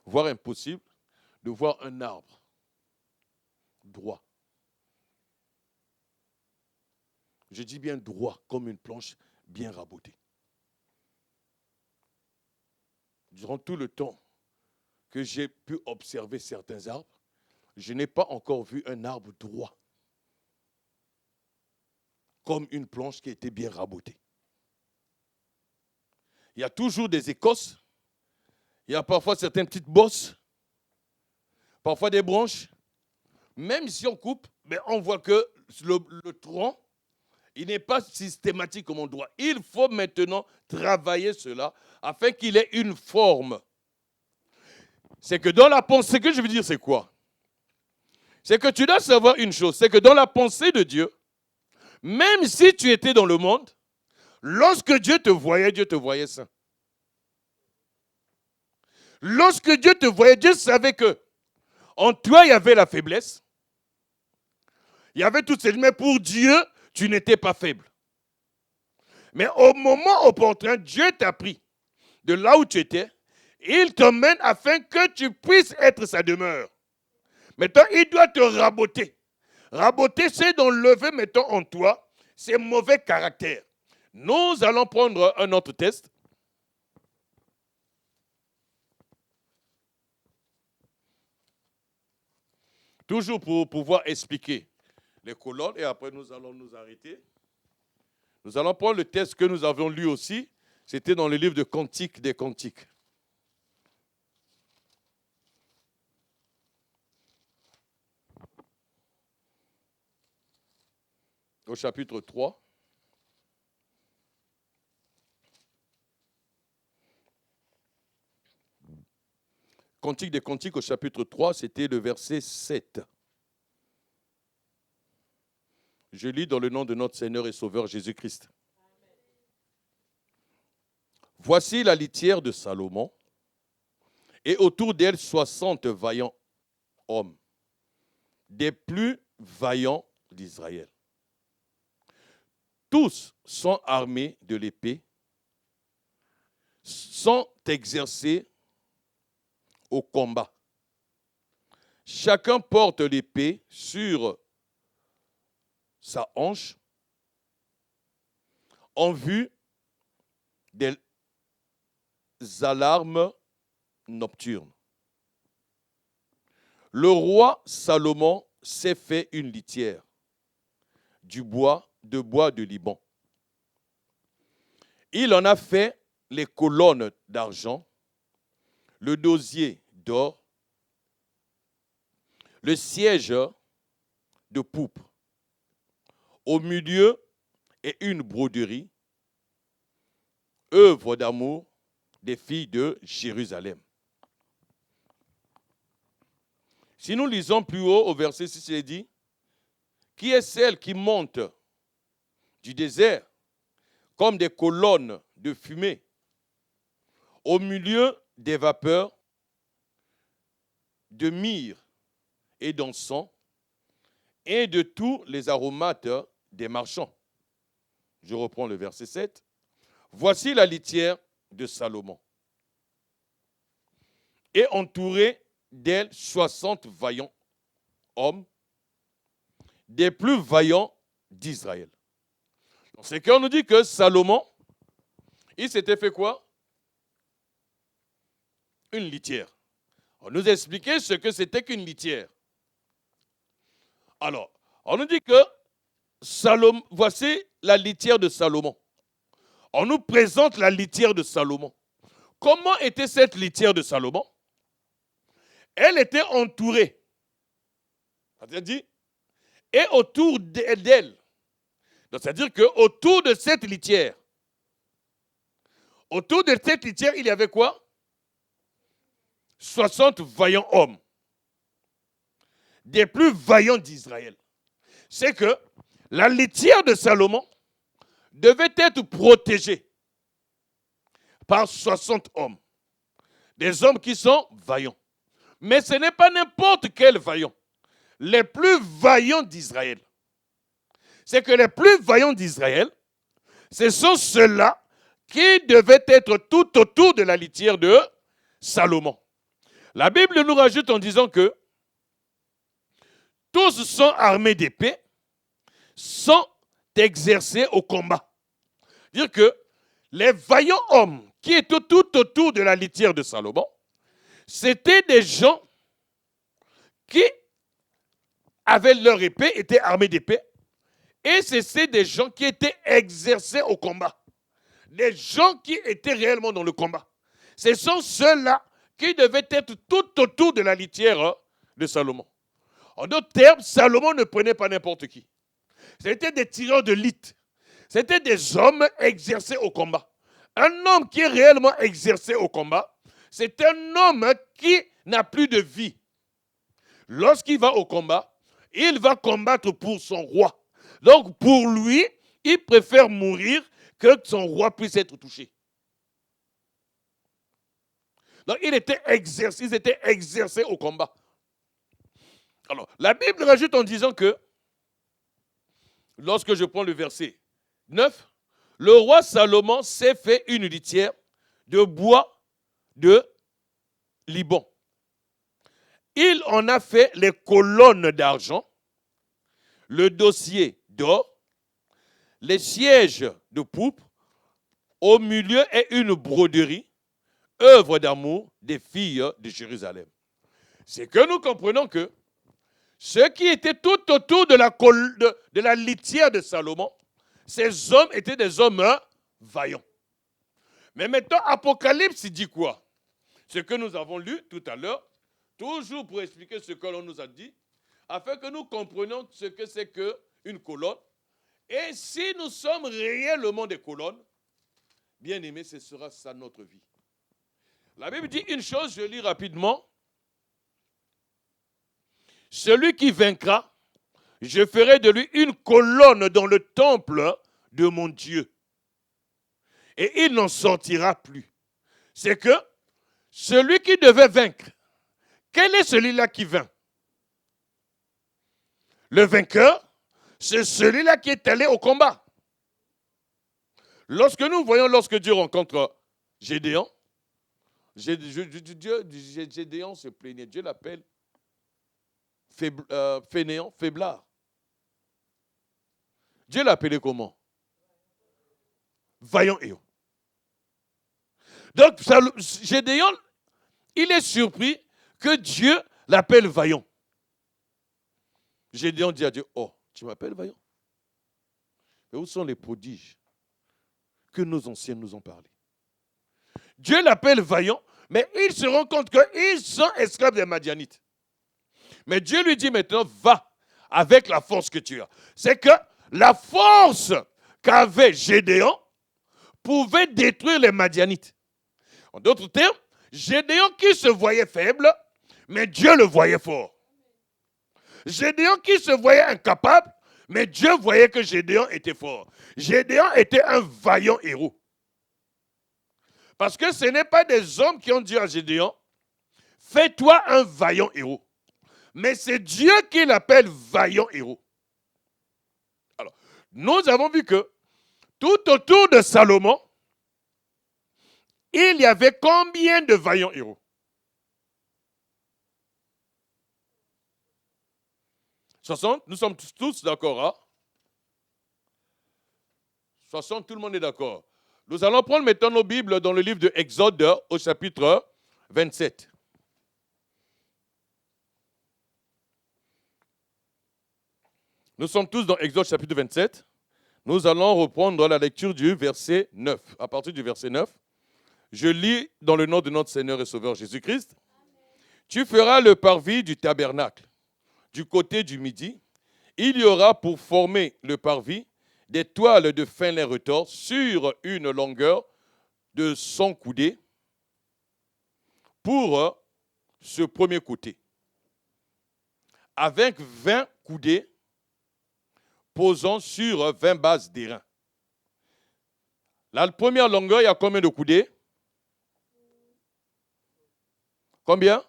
voire impossible, de voir un arbre droit. Je dis bien droit, comme une planche bien rabotée. Durant tout le temps que j'ai pu observer certains arbres, je n'ai pas encore vu un arbre droit, comme une planche qui a été bien rabotée. Il y a toujours des écosses, il y a parfois certaines petites bosses, parfois des branches. Même si on coupe, mais on voit que le tronc, il n'est pas systématique comme on doit. Il faut maintenant travailler cela afin qu'il ait une forme. C'est que dans la pensée, ce que je veux dire, c'est quoi? C'est que tu dois savoir une chose, c'est que dans la pensée de Dieu, même si tu étais dans le monde, lorsque Dieu te voyait saint. Lorsque Dieu te voyait, Dieu savait que en toi, il y avait la faiblesse. Il y avait toutes ces... Mais pour Dieu, tu n'étais pas faible. Mais au moment opportun, Dieu t'a pris de là où tu étais. Il t'emmène afin que tu puisses être sa demeure. Maintenant, il doit te raboter. Raboter, c'est d'enlever, mettons, en toi, ces mauvais caractères. Nous allons prendre un autre test. Toujours pour pouvoir expliquer les colonnes, et après nous allons nous arrêter. Nous allons prendre le texte que nous avions lu aussi. C'était dans le livre de Cantiques des Cantiques. Au chapitre 3. Cantique des Cantiques au chapitre 3, c'était le verset 7. Je lis dans le nom de notre Seigneur et Sauveur Jésus-Christ. Voici la litière de Salomon, et autour d'elle 60 vaillants hommes, des plus vaillants d'Israël. Tous sont armés de l'épée, sont exercés au combat. Chacun porte l'épée sur sa hanche en vue des alarmes nocturnes. Le roi Salomon s'est fait une litière de bois de Liban, Il en a fait les colonnes d'argent, le dosier d'or, le siège de pourpre. Au milieu est une broderie, œuvre d'amour des filles de Jérusalem. Si nous lisons plus haut au verset 6, il est dit, qui est celle qui monte du désert comme des colonnes de fumée au milieu des vapeurs de myrrhe et d'encens et de tous les aromates des marchands. Je reprends le verset 7. Voici la litière de Salomon. Et entourée d'elle 60 vaillants hommes, des plus vaillants d'Israël. C'est qu'on nous dit que Salomon, il s'était fait quoi? Une litière. On nous a expliqué ce que c'était qu'une litière. Alors, on nous dit que Salomon, voici la litière de Salomon. On nous présente la litière de Salomon. Comment était cette litière de Salomon? Elle était entourée. C'est-à-dire, et autour d'elle. C'est-à-dire qu'autour de cette litière, il y avait quoi? 60 vaillants hommes, des plus vaillants d'Israël. C'est que la litière de Salomon devait être protégée par 60 hommes, des hommes qui sont vaillants. Mais ce n'est pas n'importe quel vaillant, les plus vaillants d'Israël. C'est que les plus vaillants d'Israël, ce sont ceux-là qui devaient être tout autour de la litière de Salomon. La Bible nous rajoute en disant que tous sont armés d'épées, sont exercés au combat. C'est-à-dire que les vaillants hommes qui étaient tout autour de la litière de Salomon, c'était des gens qui avaient leur épée, étaient armés d'épée, et c'était des gens qui étaient exercés au combat. Des gens qui étaient réellement dans le combat. Ce sont ceux-là qui devaient être tout autour de la litière de Salomon. En d'autres termes, Salomon ne prenait pas n'importe qui. C'était des tireurs de l'élite. C'était des hommes exercés au combat. Un homme qui est réellement exercé au combat, c'est un homme qui n'a plus de vie. Lorsqu'il va au combat, il va combattre pour son roi. Donc pour lui, il préfère mourir que son roi puisse être touché. Donc ils étaient exercés au combat. Alors, la Bible rajoute en disant que, lorsque je prends le verset 9, le roi Salomon s'est fait une litière de bois de Liban. Il en a fait les colonnes d'argent, le dossier d'or, les sièges de pourpre, au milieu est une broderie, œuvre d'amour des filles de Jérusalem. C'est que nous comprenons que ceux qui étaient tout autour de la litière de Salomon, ces hommes étaient des hommes vaillants. Mais maintenant, Apocalypse dit quoi? Ce que nous avons lu tout à l'heure, toujours pour expliquer ce que l'on nous a dit, afin que nous comprenions ce que c'est qu'une colonne. Et si nous sommes réellement des colonnes, bien aimés, ce sera ça notre vie. La Bible dit une chose, je lis rapidement. Celui qui vaincra, je ferai de lui une colonne dans le temple de mon Dieu. Et il n'en sortira plus. C'est que celui qui devait vaincre, quel est celui-là qui vainc? Le vainqueur, c'est celui-là qui est allé au combat. Lorsque Dieu rencontre Gédéon, Gédéon se plaignait, Dieu l'appelle fainéant, faiblard. Dieu l'appelait comment? Vaillant héros. Donc, Gédéon, il est surpris que Dieu l'appelle vaillant. Gédéon dit à Dieu, oh, tu m'appelles vaillant? Mais où sont les prodiges que nos anciens nous ont parlé. Dieu l'appelle vaillant, mais il se rend compte qu'ils sont esclaves des Madianites. Mais Dieu lui dit maintenant, va avec la force que tu as. C'est que la force qu'avait Gédéon pouvait détruire les Madianites. En d'autres termes, Gédéon qui se voyait faible, mais Dieu le voyait fort. Gédéon qui se voyait incapable, mais Dieu voyait que Gédéon était fort. Gédéon était un vaillant héros. Parce que ce n'est pas des hommes qui ont dit à Gédéon, fais-toi un vaillant héros. Mais c'est Dieu qui l'appelle vaillant héros. Alors, nous avons vu que tout autour de Salomon, il y avait combien de vaillants héros? 60, nous sommes tous d'accord, hein? 60, tout le monde est d'accord. Nous allons prendre maintenant nos Bibles dans le livre de Exode au chapitre 27. Nous sommes tous dans Exode chapitre 27. Nous allons reprendre la lecture du verset 9. À partir du verset 9, je lis dans le nom de notre Seigneur et Sauveur Jésus-Christ. Tu feras le parvis du tabernacle. Du côté du midi, il y aura pour former le parvis des toiles de fin lin retors sur une longueur de 100 coudées pour ce premier côté, avec 20 coudées posant sur 20 bases d'airain. La première longueur, il y a combien de coudées? Combien?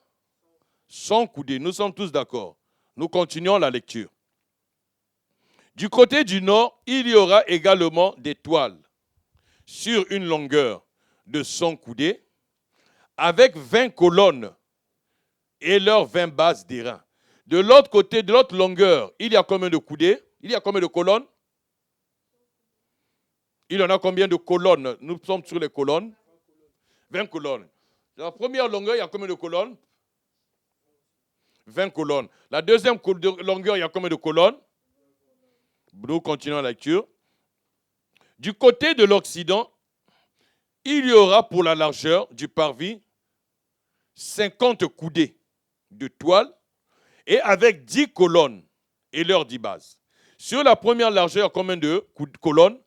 100 coudées. Nous sommes tous d'accord. Nous continuons la lecture. Du côté du nord, il y aura également des toiles sur une longueur de 100 coudées avec 20 colonnes et leurs 20 bases d'airain. De l'autre côté, de l'autre longueur, il y a combien de coudées? Il y a combien de colonnes? Il y en a combien de colonnes? Nous sommes sur les colonnes. 20 colonnes. La première longueur, il y a combien de colonnes? 20 colonnes. La deuxième longueur, il y a combien de colonnes? Nous continuons la lecture. Du côté de l'Occident, il y aura pour la largeur du parvis 50 coudées de toile et avec 10 colonnes et leurs 10 bases. Sur la première largeur, il y a combien de colonnes?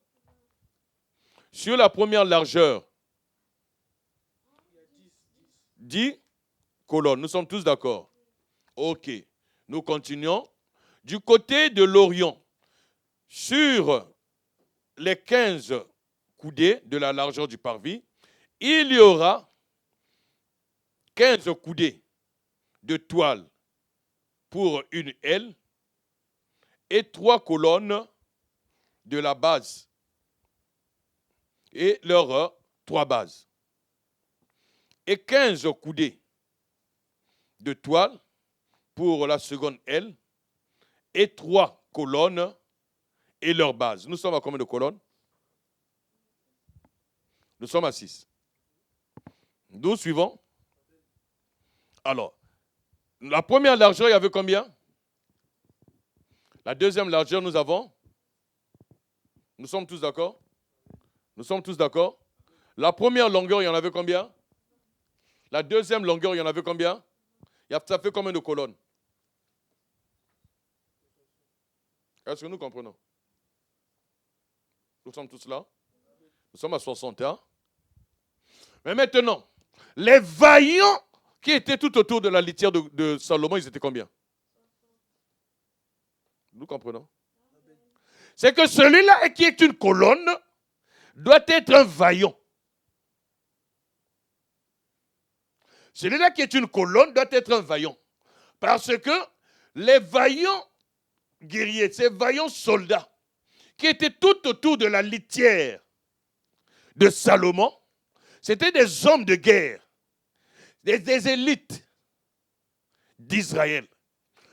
Sur la première largeur, 10 colonnes. Nous sommes tous d'accord? Ok. Nous continuons. Du côté de l'Orient, sur les 15 coudées de la largeur du parvis, il y aura 15 coudées de toile pour une aile et 3 colonnes de la base et leurs 3 bases. Et 15 coudées de toile pour la seconde aile et 3 colonnes et leur base. Nous sommes à combien de colonnes? Nous sommes à 6. Nous suivons. Alors, la première largeur, il y avait combien? La deuxième largeur, nous avons? Nous sommes tous d'accord? Nous sommes tous d'accord? La première longueur, il y en avait combien? La deuxième longueur, il y en avait combien? Ça fait combien de colonnes? Est-ce que nous comprenons? Nous sommes tous là? Nous sommes à 61. Mais maintenant, les vaillants qui étaient tout autour de la litière de Salomon, ils étaient combien? Nous comprenons? C'est que celui-là qui est une colonne doit être un vaillant. Celui-là qui est une colonne doit être un vaillant. Parce que les vaillants guerriers, ces vaillants soldats qui étaient tout autour de la litière de Salomon, c'était des hommes de guerre, des élites d'Israël.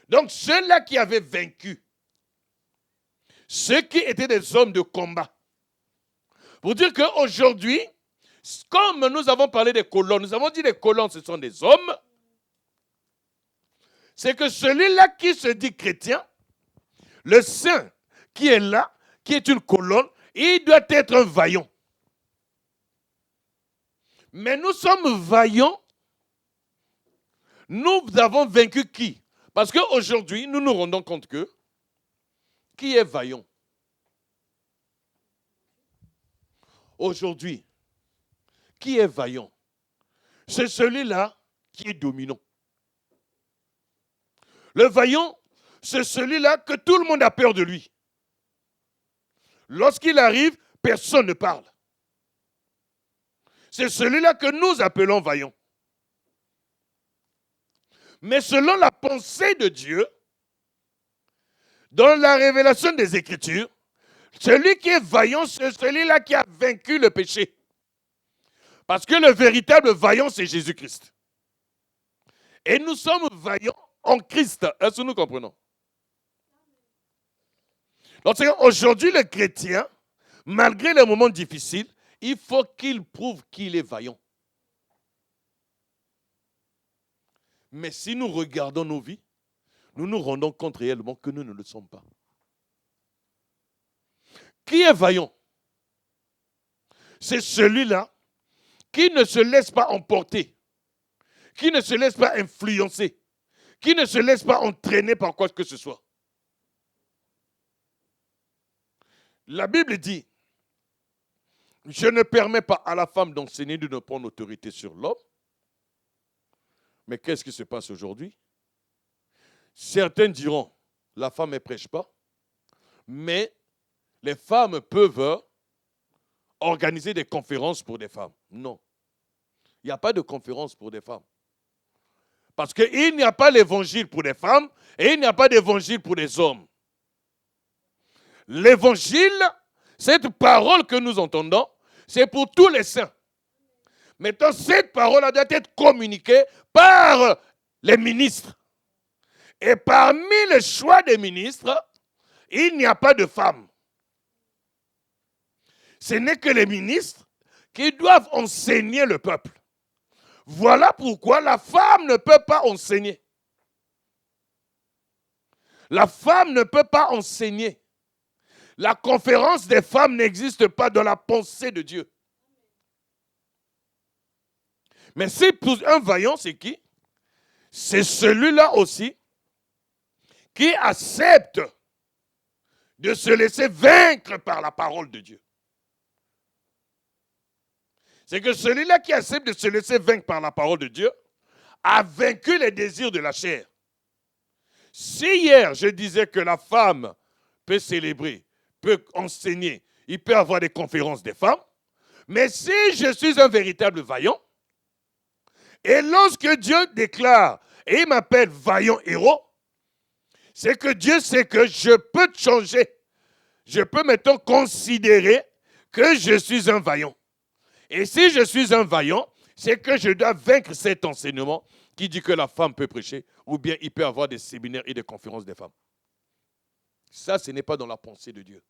Donc ceux-là qui avaient vaincu, ceux qui étaient des hommes de combat. Pour dire qu'aujourd'hui, comme nous avons parlé des colonnes, nous avons dit que les colonnes, ce sont des hommes, c'est que celui-là qui se dit chrétien, le saint qui est là, qui est une colonne, il doit être un vaillant. Mais nous sommes vaillants. Nous avons vaincu qui? Parce qu'aujourd'hui, nous nous rendons compte que qui est vaillant? Aujourd'hui, qui est vaillant? C'est celui-là qui est dominant. Le vaillant, c'est celui-là que tout le monde a peur de lui. Lorsqu'il arrive, personne ne parle. C'est celui-là que nous appelons vaillant. Mais selon la pensée de Dieu, dans la révélation des Écritures, celui qui est vaillant, c'est celui-là qui a vaincu le péché. Parce que le véritable vaillant, c'est Jésus-Christ. Et nous sommes vaillants en Christ. Est-ce que nous comprenons? Donc, aujourd'hui, le chrétien, malgré les moments difficiles, il faut qu'il prouve qu'il est vaillant. Mais si nous regardons nos vies, nous nous rendons compte réellement que nous ne le sommes pas. Qui est vaillant? C'est celui-là qui ne se laisse pas emporter, qui ne se laisse pas influencer, qui ne se laisse pas entraîner par quoi que ce soit. La Bible dit, je ne permets pas à la femme d'enseigner de ne prendre autorité sur l'homme. Mais qu'est-ce qui se passe aujourd'hui? Certains diront, la femme ne prêche pas, mais les femmes peuvent organiser des conférences pour des femmes. Non, il n'y a pas de conférence pour des femmes. Parce qu'il n'y a pas l'évangile pour les femmes et il n'y a pas d'évangile pour les hommes. L'évangile, cette parole que nous entendons, c'est pour tous les saints. Maintenant, cette parole doit être communiquée par les ministres. Et parmi le choix des ministres, il n'y a pas de femmes. Ce n'est que les ministres qui doivent enseigner le peuple. Voilà pourquoi la femme ne peut pas enseigner. La femme ne peut pas enseigner. La conférence des femmes n'existe pas dans la pensée de Dieu. Mais c'est pour un vaillant, c'est qui? C'est celui-là aussi qui accepte de se laisser vaincre par la parole de Dieu. C'est que celui-là qui accepte de se laisser vaincre par la parole de Dieu a vaincu les désirs de la chair. Si hier je disais que la femme peut célébrer, peut enseigner, il peut avoir des conférences des femmes, mais si je suis un véritable vaillant, et lorsque Dieu déclare et il m'appelle vaillant héros, c'est que Dieu sait que je peux changer. Je peux maintenant considérer que je suis un vaillant. Et si je suis un vaillant, c'est que je dois vaincre cet enseignement qui dit que la femme peut prêcher ou bien il peut avoir des séminaires et des conférences des femmes. Ça, ce n'est pas dans la pensée de Dieu.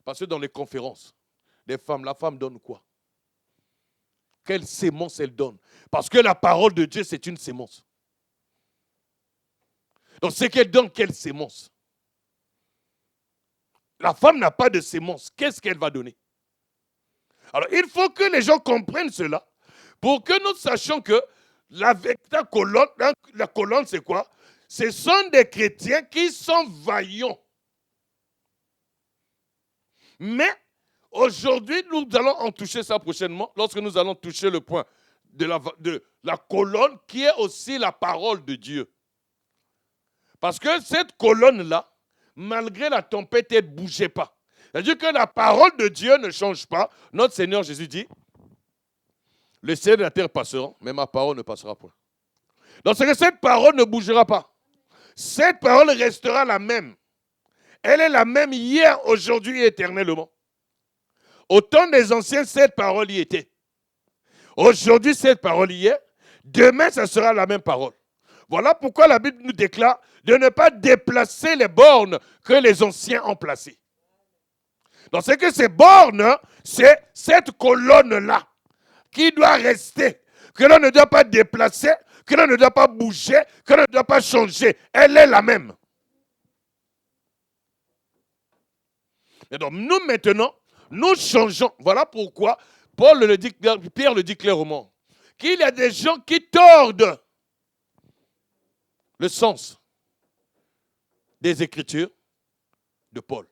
Parce que dans les conférences des femmes, la femme donne quoi? Quelle sémence elle donne? Parce que la parole de Dieu, c'est une sémence. Donc, c'est qu'elle donne quelle sémence? La femme n'a pas de sémence. Qu'est-ce qu'elle va donner? Alors, il faut que les gens comprennent cela pour que nous sachions que la colonne, c'est quoi? Ce sont des chrétiens qui sont vaillants. Mais aujourd'hui, nous allons en toucher ça prochainement, lorsque nous allons toucher le point de la colonne qui est aussi la parole de Dieu. Parce que cette colonne-là, malgré la tempête, elle ne bougeait pas. C'est-à-dire que la parole de Dieu ne change pas. Notre Seigneur Jésus dit, le ciel et la terre passeront, mais ma parole ne passera pas. Donc c'est que cette parole ne bougera pas. Cette parole restera la même. Elle est la même hier, aujourd'hui et éternellement. Au temps des anciens, cette parole y était. Aujourd'hui, cette parole y est. Demain, ça sera la même parole. Voilà pourquoi la Bible nous déclare de ne pas déplacer les bornes que les anciens ont placées. Donc c'est que ces bornes, c'est cette colonne-là qui doit rester, que l'on ne doit pas déplacer, que l'on ne doit pas bouger, que l'on ne doit pas changer. Elle est la même. Et donc nous maintenant, nous changeons. Voilà pourquoi Pierre le dit clairement, qu'il y a des gens qui tordent le sens des Écritures de Paul.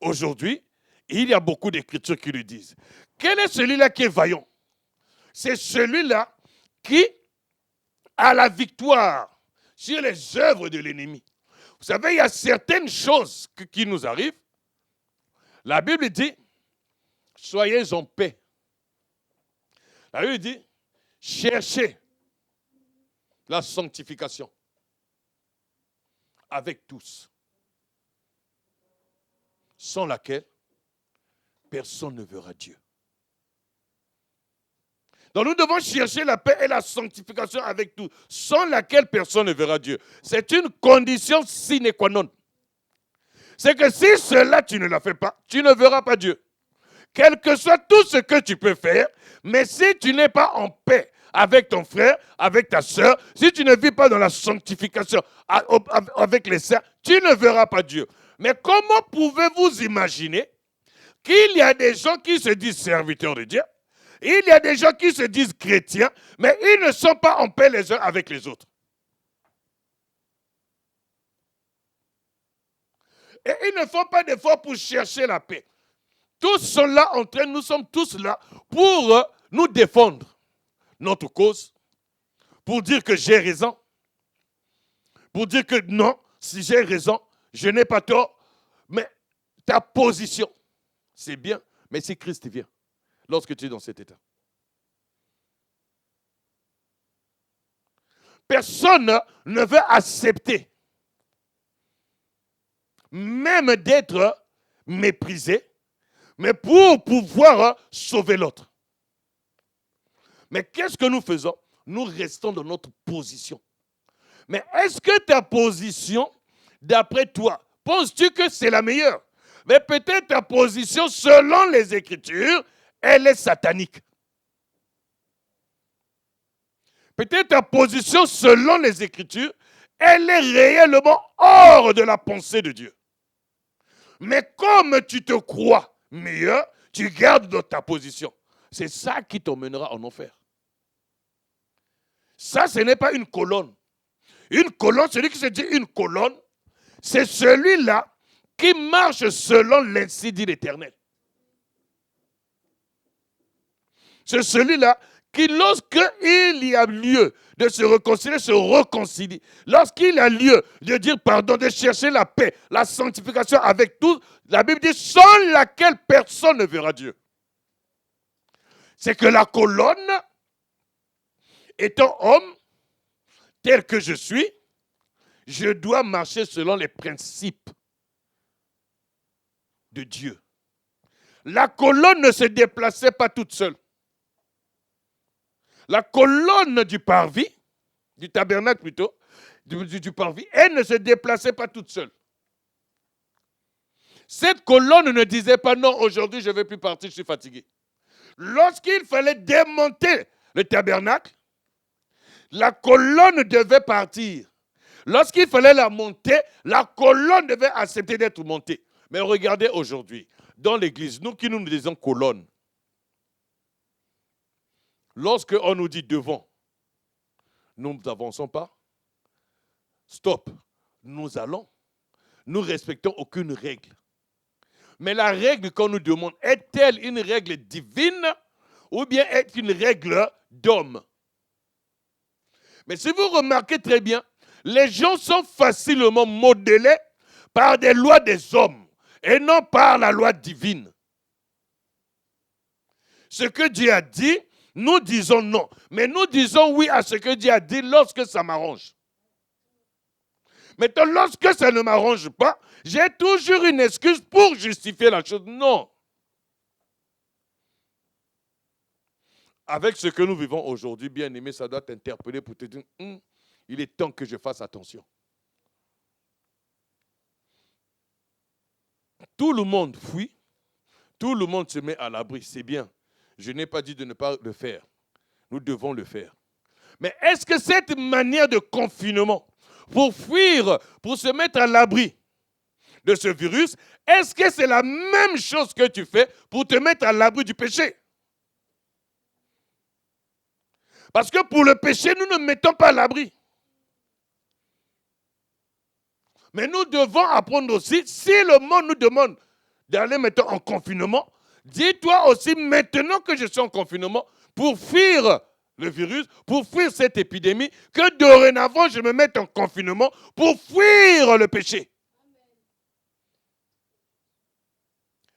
Aujourd'hui, il y a beaucoup d'Écritures qui le disent. Quel est celui-là qui est vaillant? C'est celui-là qui a la victoire sur les œuvres de l'ennemi. Vous savez, il y a certaines choses qui nous arrivent. La Bible dit, soyez en paix. La Bible dit, cherchez la sanctification avec tous, sans laquelle personne ne verra Dieu. Donc nous devons chercher la paix et la sanctification avec tous, sans laquelle personne ne verra Dieu. C'est une condition sine qua non. C'est que si cela tu ne la fais pas, tu ne verras pas Dieu. Quel que soit tout ce que tu peux faire, mais si tu n'es pas en paix avec ton frère, avec ta soeur, si tu ne vis pas dans la sanctification avec les saints, tu ne verras pas Dieu. Mais comment pouvez-vous imaginer qu'il y a des gens qui se disent serviteurs de Dieu, il y a des gens qui se disent chrétiens, mais ils ne sont pas en paix les uns avec les autres. Et ils ne font pas d'efforts pour chercher la paix. Tous sont là en train, nous sommes tous là pour nous défendre notre cause, pour dire que j'ai raison, pour dire que non, si j'ai raison, je n'ai pas tort, mais ta position, c'est bien, mais si Christ vient, lorsque tu es dans cet état. Personne ne veut accepter, même d'être méprisé, mais pour pouvoir sauver l'autre. Mais qu'est-ce que nous faisons? Nous restons dans notre position. Mais est-ce que ta position, d'après toi, penses-tu que c'est la meilleure? Mais peut-être ta position, selon les Écritures, elle est satanique. Peut-être ta position, selon les Écritures, elle est réellement hors de la pensée de Dieu. Mais comme tu te crois meilleur, tu gardes dans ta position. C'est ça qui t'emmènera en enfer. Ça, ce n'est pas une colonne. Une colonne, celui qui se dit une colonne, c'est celui-là qui marche selon l'ainsi dit l'Éternel. C'est celui-là qui, lorsqu'il y a lieu de se réconcilier, se réconcilie. Lorsqu'il y a lieu de dire pardon, de chercher la paix, la sanctification avec tous, la Bible dit sans laquelle personne ne verra Dieu. C'est que la colonne, étant homme, tel que je suis, je dois marcher selon les principes de Dieu. La colonne ne se déplaçait pas toute seule. La colonne du parvis, du tabernacle plutôt, du parvis, elle ne se déplaçait pas toute seule. Cette colonne ne disait pas non, aujourd'hui je ne vais plus partir, je suis fatigué. Lorsqu'il fallait démonter le tabernacle, la colonne devait partir. Lorsqu'il fallait la monter, la colonne devait accepter d'être montée. Mais regardez aujourd'hui, dans l'église, nous qui nous disons colonne, lorsque on nous dit devant, nous n'avançons pas. Stop, nous allons. Nous respectons aucune règle. Mais la règle qu'on nous demande, est-elle une règle divine ou bien est-elle une règle d'homme? Mais si vous remarquez très bien, les gens sont facilement modélés par des lois des hommes et non par la loi divine. Ce que Dieu a dit, nous disons non. Mais nous disons oui à ce que Dieu a dit lorsque ça m'arrange. Maintenant, lorsque ça ne m'arrange pas, j'ai toujours une excuse pour justifier la chose. Non. Avec ce que nous vivons aujourd'hui, bien aimé, ça doit t'interpeller pour te dire, il est temps que je fasse attention. Tout le monde fuit, tout le monde se met à l'abri, c'est bien. Je n'ai pas dit de ne pas le faire. Nous devons le faire. Mais est-ce que cette manière de confinement, pour fuir, pour se mettre à l'abri, de ce virus, est-ce que c'est la même chose que tu fais pour te mettre à l'abri du péché? Parce que pour le péché, nous ne mettons pas à l'abri. Mais nous devons apprendre aussi, si le monde nous demande d'aller maintenant en confinement, dis-toi aussi maintenant que je suis en confinement, pour fuir le virus, pour fuir cette épidémie, que dorénavant je me mette en confinement pour fuir le péché.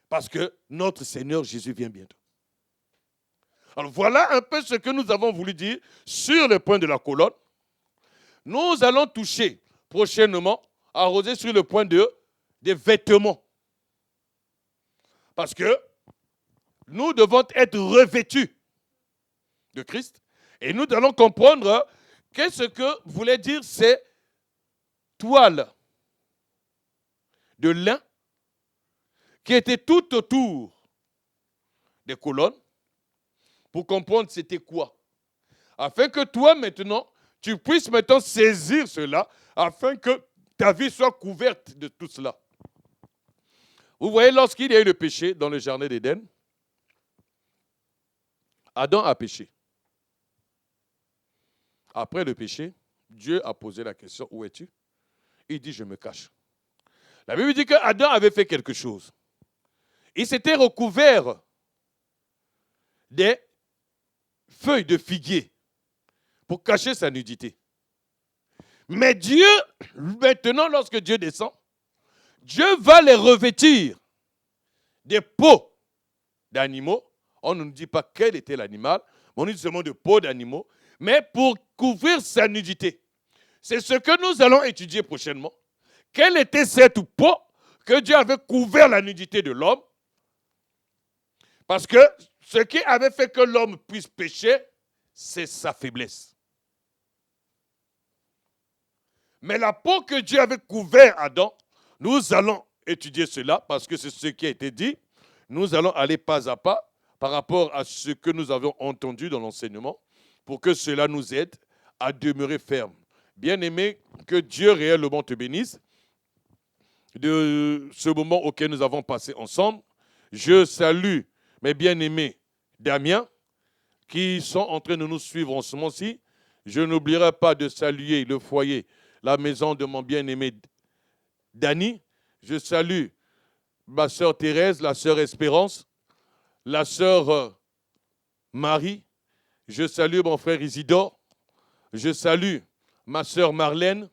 Parce que notre Seigneur Jésus vient bientôt. Alors voilà un peu ce que nous avons voulu dire sur le point de la colonne. Nous allons toucher prochainement, arroser sur le point des vêtements. Parce que nous devons être revêtus de Christ. Et nous allons comprendre qu'est-ce que voulait dire ces toiles de lin qui étaient tout autour des colonnes. Pour comprendre c'était quoi. Afin que toi maintenant, tu puisses maintenant saisir cela, afin que ta vie soit couverte de tout cela. Vous voyez, lorsqu'il y a eu le péché dans le jardin d'Éden, Adam a péché. Après le péché, Dieu a posé la question, où es-tu? Il dit, je me cache. La Bible dit qu'Adam avait fait quelque chose. Il s'était recouvert des feuilles de figuier pour cacher sa nudité. Mais Dieu, maintenant, lorsque Dieu descend, Dieu va les revêtir des peaux d'animaux. On ne nous dit pas quel était l'animal, mais on dit seulement de peaux d'animaux, mais pour couvrir sa nudité. C'est ce que nous allons étudier prochainement. Quelle était cette peau que Dieu avait couvert la nudité de l'homme? Parce que ce qui avait fait que l'homme puisse pécher, c'est sa faiblesse. Mais la peau que Dieu avait couvert Adam, nous allons étudier cela parce que c'est ce qui a été dit. Nous allons aller pas à pas par rapport à ce que nous avons entendu dans l'enseignement pour que cela nous aide à demeurer fermes. Bien-aimé, que Dieu réellement te bénisse de ce moment auquel nous avons passé ensemble. Je salue mes bien-aimés d'Amiens qui sont en train de nous suivre en ce moment-ci. Je n'oublierai pas de saluer le foyer, la maison de mon bien-aimé Dany. Je salue ma sœur Thérèse, la sœur Espérance, la sœur Marie. Je salue mon frère Isidore. Je salue ma sœur Marlène.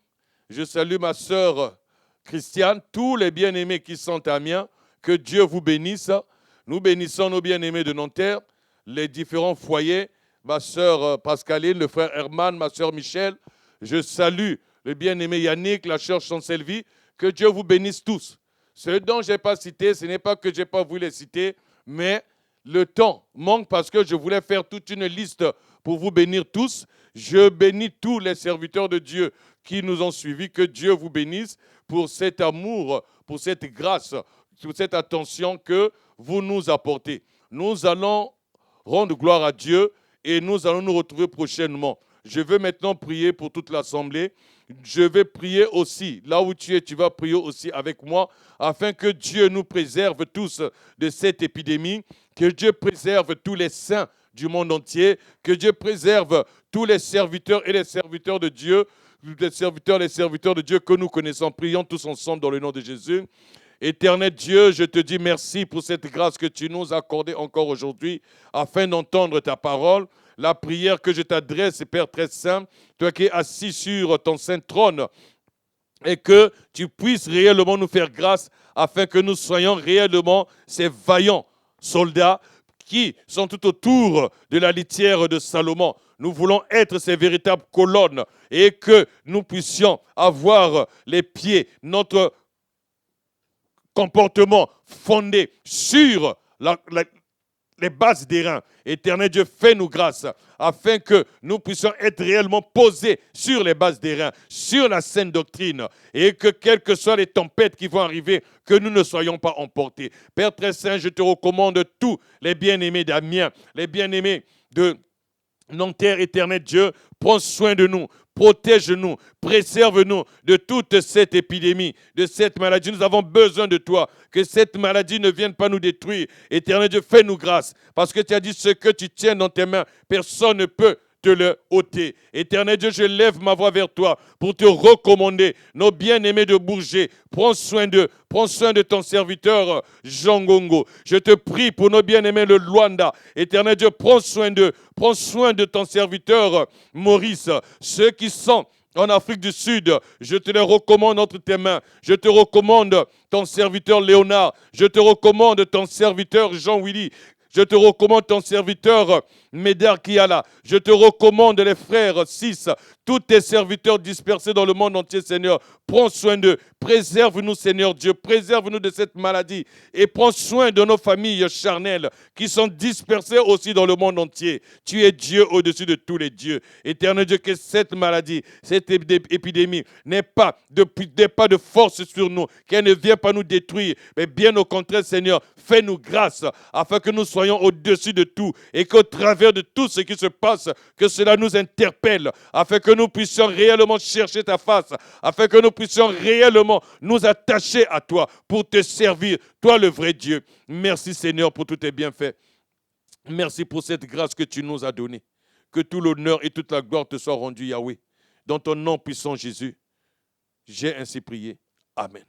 Je salue ma sœur Christiane. Tous les bien-aimés qui sont à Amiens, que Dieu vous bénisse. Nous bénissons nos bien-aimés de Nanterre, les différents foyers, ma sœur Pascaline, le frère Herman, ma sœur Michel. Je salue le bien-aimé Yannick, la sœur Chancelvie. Que Dieu vous bénisse tous. Ce dont je n'ai pas cité, ce n'est pas que je n'ai pas voulu les citer, mais le temps manque parce que je voulais faire toute une liste pour vous bénir tous. Je bénis tous les serviteurs de Dieu qui nous ont suivis. Que Dieu vous bénisse pour cet amour, pour cette grâce, pour cette attention que vous nous apportez. Nous allons rendre gloire à Dieu et nous allons nous retrouver prochainement. Je vais maintenant prier pour toute l'assemblée. Je vais prier aussi, là où tu es, tu vas prier aussi avec moi, afin que Dieu nous préserve tous de cette épidémie, que Dieu préserve tous les saints du monde entier, que Dieu préserve tous les serviteurs et les serviteurs de Dieu, les serviteurs de Dieu que nous connaissons. Prions tous ensemble dans le nom de Jésus. Éternel Dieu, je te dis merci pour cette grâce que tu nous as accordée encore aujourd'hui, afin d'entendre ta parole. La prière que je t'adresse, Père très saint, toi qui es assis sur ton saint trône, et que tu puisses réellement nous faire grâce afin que nous soyons réellement ces vaillants soldats qui sont tout autour de la litière de Salomon. Nous voulons être ces véritables colonnes et que nous puissions avoir les pieds, notre comportement fondé sur les bases des reins. Éternel Dieu, fais-nous grâce afin que nous puissions être réellement posés sur les bases des reins, sur la saine doctrine, et que quelles que soient les tempêtes qui vont arriver, que nous ne soyons pas emportés. Père très saint, je te recommande tous les bien-aimés d'Amiens, les bien-aimés de Nanterre. Éternel Dieu, prends soin de nous. protège-nous, préserve-nous de toute cette épidémie, de cette maladie. Nous avons besoin de toi, que cette maladie ne vienne pas nous détruire. Éternel Dieu, fais-nous grâce, parce que tu as dit ce que tu tiens dans tes mains, personne ne peut te le ôter. Éternel Dieu, je lève ma voix vers toi pour te recommander nos bien-aimés de Bourget. Prends soin d'eux. Prends soin de ton serviteur Jean Gongo. Je te prie pour nos bien-aimés de Luanda. Éternel Dieu, prends soin d'eux. Prends soin de ton serviteur Maurice. Ceux qui sont en Afrique du Sud, je te les recommande entre tes mains. Je te recommande ton serviteur Léonard. Je te recommande ton serviteur Jean-Willy. Je te recommande ton serviteur Médard Kiala. Je te recommande les frères 6, tous tes serviteurs dispersés dans le monde entier, Seigneur. Prends soin d'eux. Préserve-nous, Seigneur Dieu. Préserve-nous de cette maladie. Et prends soin de nos familles charnelles qui sont dispersées aussi dans le monde entier. Tu es Dieu au-dessus de tous les dieux. Éternel Dieu, que cette maladie, cette épidémie n'ait pas de force sur nous, qu'elle ne vienne pas nous détruire. Mais bien au contraire, Seigneur, fais-nous grâce afin que nous soyons au-dessus de tout et qu'au travers de tout ce qui se passe, que cela nous interpelle, afin que nous puissions réellement chercher ta face, afin que nous puissions réellement nous attacher à toi pour te servir, toi le vrai Dieu. Merci Seigneur pour tous tes bienfaits. Merci pour cette grâce que tu nous as donnée. Que tout l'honneur et toute la gloire te soient rendus, Yahweh. Dans ton nom puissant Jésus, j'ai ainsi prié. Amen.